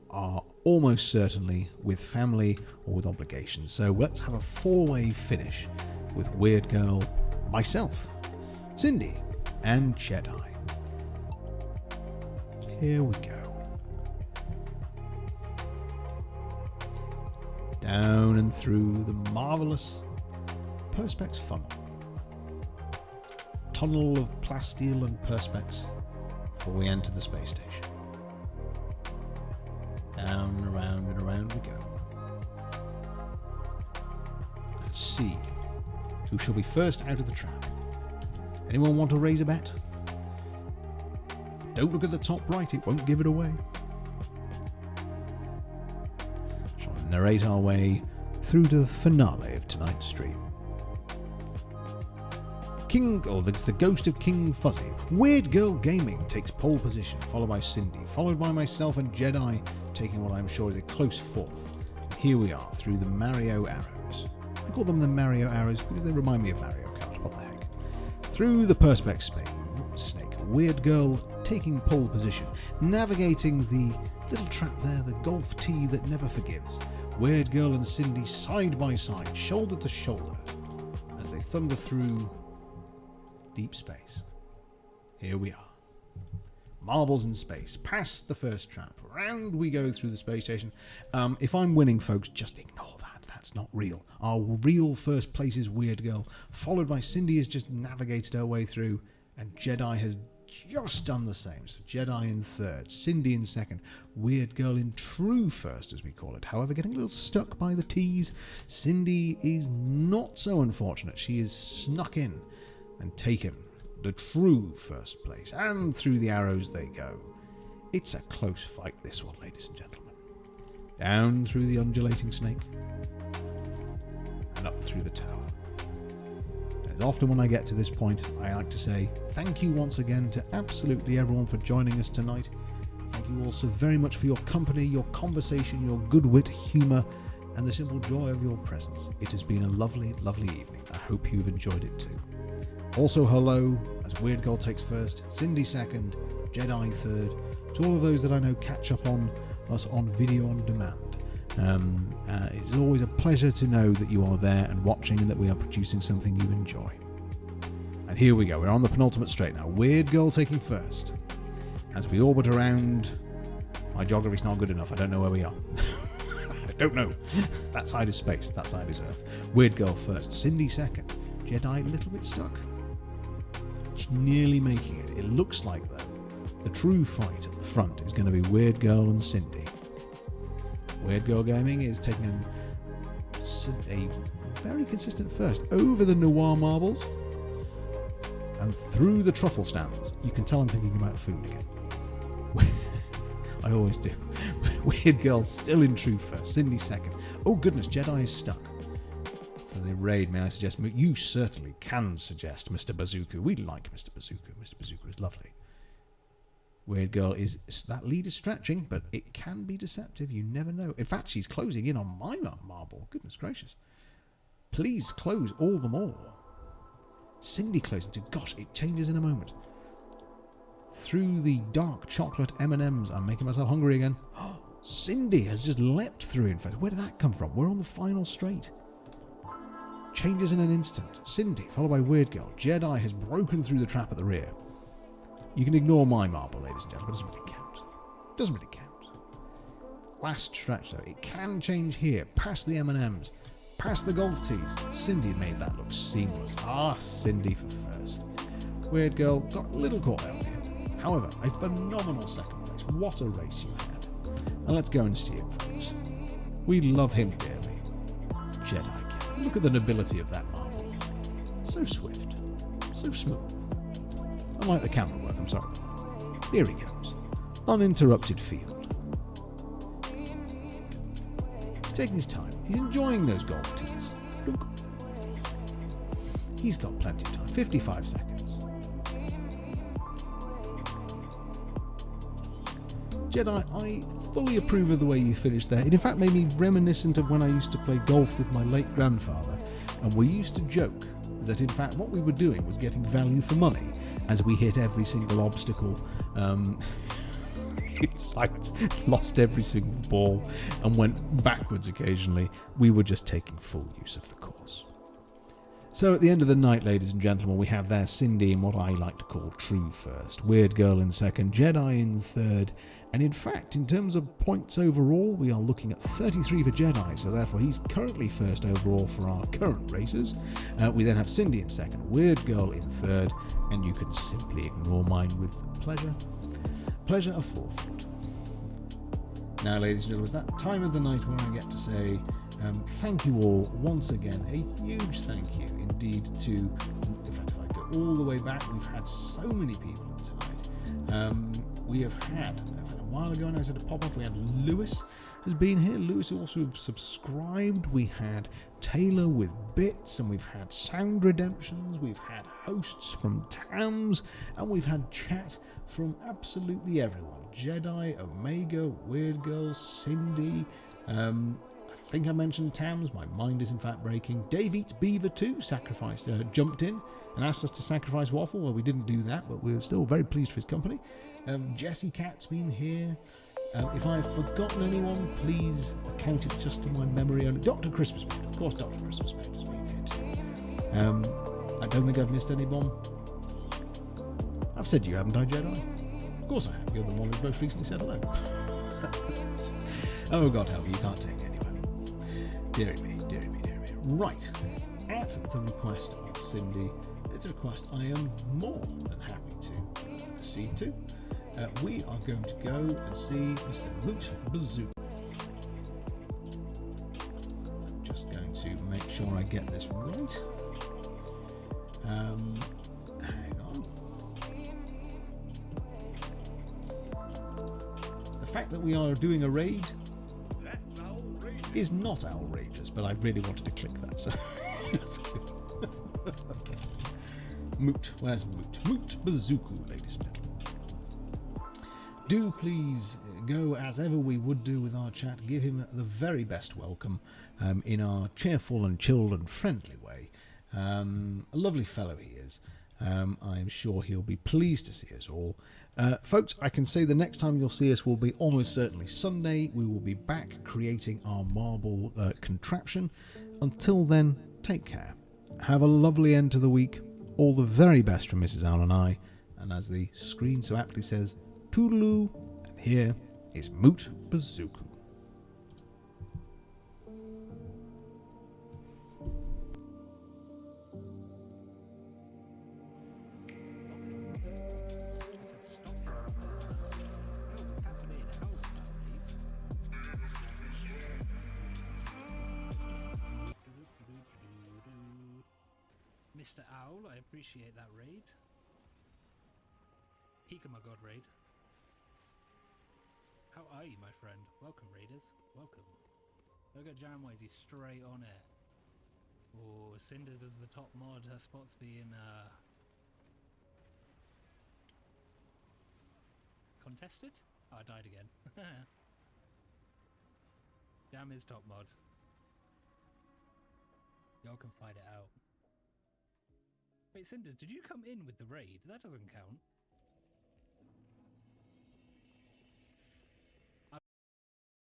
A: are almost certainly with family or with obligations. So let's have a 4-way finish with Weird Girl, myself, Cindy, and Jedi. Here we go. Down and through the marvellous Perspex funnel. Tunnel of plasteel and perspex before we enter the space station. Down and around we go. Let's see who shall be first out of the trap. Anyone want to raise a bet? Don't look at the top right, it won't give it away. Shall narrate our way through to the finale of tonight's stream. That's the ghost of King Fuzzy. Weird Girl Gaming takes pole position, followed by Cindy, followed by myself and Jedi, taking what I'm sure is a close fourth. Here we are, through the Mario Arrows. I call them the Mario Arrows because they remind me of Mario Kart, what the heck. Through the Perspex snake, Weird Girl taking pole position, navigating the little trap there, the golf tee that never forgives. Weird Girl and Cindy side by side, shoulder to shoulder, as they thunder through deep space. Here we are. Marbles in space. Past the first trap. Round we go through the space station. If I'm winning, folks, just ignore that. That's not real. Our real first place is Weird Girl, followed by Cindy has just navigated her way through, and Jedi has just done the same. So Jedi in third, Cindy in second, Weird Girl in true first, as we call it. However, getting a little stuck by the T's, Cindy is not so unfortunate. She is snuck in and taken the true first place, and through the arrows they go. It's a close fight, this one, ladies and gentlemen. Down through the undulating snake and up through the tower. As often when I get to this point, I like to say thank you once again to absolutely everyone for joining us tonight. Thank you all so very much for your company, your conversation, your good wit, humour, and the simple joy of your presence. It has been a lovely, lovely evening. I hope you've enjoyed it too. Also hello, as Weird Girl takes first, Cindy second, Jedi third, to all of those that I know catch up on us on video on demand. It's always a pleasure to know that you are there and watching and that we are producing something you enjoy. And here we go, we're on the penultimate straight now. Weird Girl taking first. As we orbit around... My geography's not good enough, I don't know where we are. I don't know. That side is space, that side is Earth. Weird Girl first, Cindy second. Jedi a little bit stuck. She's nearly making it. It looks like, though, the true fight at the front is going to be Weird Girl and Cindy. Weird Girl Gaming is taking a very consistent first over the noir marbles and through the truffle stands. You can tell I'm thinking about food again. I always do. Weird Girl still in true first, Cindy second. Oh goodness, Jedi is stuck. For the raid, may I suggest? You certainly can suggest Mr. Bazooka. We like Mr. Bazooka. Mr. Bazooka is lovely. Weird Girl is... That lead is stretching, but it can be deceptive. You never know. In fact, she's closing in on my marble. Goodness gracious. Please close all the more. Cindy closing too. Gosh, it changes in a moment. Through the dark chocolate M&Ms. I'm making myself hungry again. Cindy has just leapt through, in fact. Where did that come from? We're on the final straight. Changes in an instant. Cindy, followed by Weird Girl. Jedi has broken through the trap at the rear. You can ignore my marble, ladies and gentlemen. It doesn't really count. Doesn't really count. Last stretch, though. It can change here. Past the M&Ms. Past the golf tees. Cindy made that look seamless. Cindy for first. Weird Girl got a little caught out here. However, a phenomenal second place. What a race you had. And let's go and see it, folks. We love him dearly. Jedi Killer. Look at the nobility of that marble. So swift. So smooth. Unlike the camera work, I'm sorry. Here he goes. Uninterrupted field. He's taking his time. He's enjoying those golf tees. Look. He's got plenty of time. 55 seconds. Jedi, I fully approve of the way you finished there. It in fact made me reminiscent of when I used to play golf with my late grandfather, and we used to joke that in fact what we were doing was getting value for money as we hit every single obstacle in sight, lost every single ball, and went backwards occasionally. We were just taking full use of the course. So at the end of the night, ladies and gentlemen, we have there Cindy in what I like to call true first, Weird Girl in second, Jedi in third, and in fact, in terms of points overall, we are looking at 33 for Jedi, so therefore he's currently first overall for our current races. We then have Cindy in second, Weird Girl in third, and you can simply ignore mine with pleasure. Pleasure aforethought. Now, ladies and gentlemen, it's that time of the night where I get to say thank you all once again. A huge thank you indeed to, in fact, if I go all the way back, we've had so many people in tonight. We have had, a while ago, and I said to pop off, we had Lewis has been here. Lewis also subscribed. We had Taylor with bits, and we've had sound redemptions. We've had hosts from Tams, and we've had chat from absolutely everyone. Jedi, Omega, Weird Girl, Cindy. I think I mentioned Tams. My mind is in fact breaking. Dave Eats Beaver too jumped in and asked us to sacrifice Waffle. Well, we didn't do that, but we were still very pleased for his company. Jesse Cat's been here. If I've forgotten anyone, please account it just to my memory only. Dr. Christmas Mate, of course, Dr. Christmas Mate has been here too. I don't think I've missed any bomb. I've said you haven't I, Jedi? Of course I have. You're the one who's most recently said hello. Oh God help me, you can't take it anyway. Dear me, dear me, dear me. Right, at the request of Cindy, it's a request I am more than happy to proceed to. We are going to go and see Mr. Moot Bazooka. Just going to make sure I get this right. Hang on. The fact that we are doing a raid is not outrageous, but I really wanted to click that. So Moot, where's Moot? Moot Bazooka, ladies and gentlemen. Do please go as ever we would do with our chat. Give him the very best welcome in our cheerful and chilled and friendly way. A lovely fellow he is. I'm sure he'll be pleased to see us all. Folks, I can say the next time you'll see us will be almost certainly Sunday. We will be back creating our marble contraption. Until then, take care. Have a lovely end to the week. All the very best from Mrs. Owl and I. And as the screen so aptly says, toodaloo. And here is Moot Bazooka.
C: Mr. Owl, I appreciate that raid. Hikamagod raid. How are you, my friend? Welcome, raiders. Welcome. Look at Jamwise, he's straight on it. Oh, Cinders is the top mod. Her spot's being contested? Oh, I died again. Jam is top mod. Y'all can fight it out. Wait, Cinders, did you come in with the raid? That doesn't count.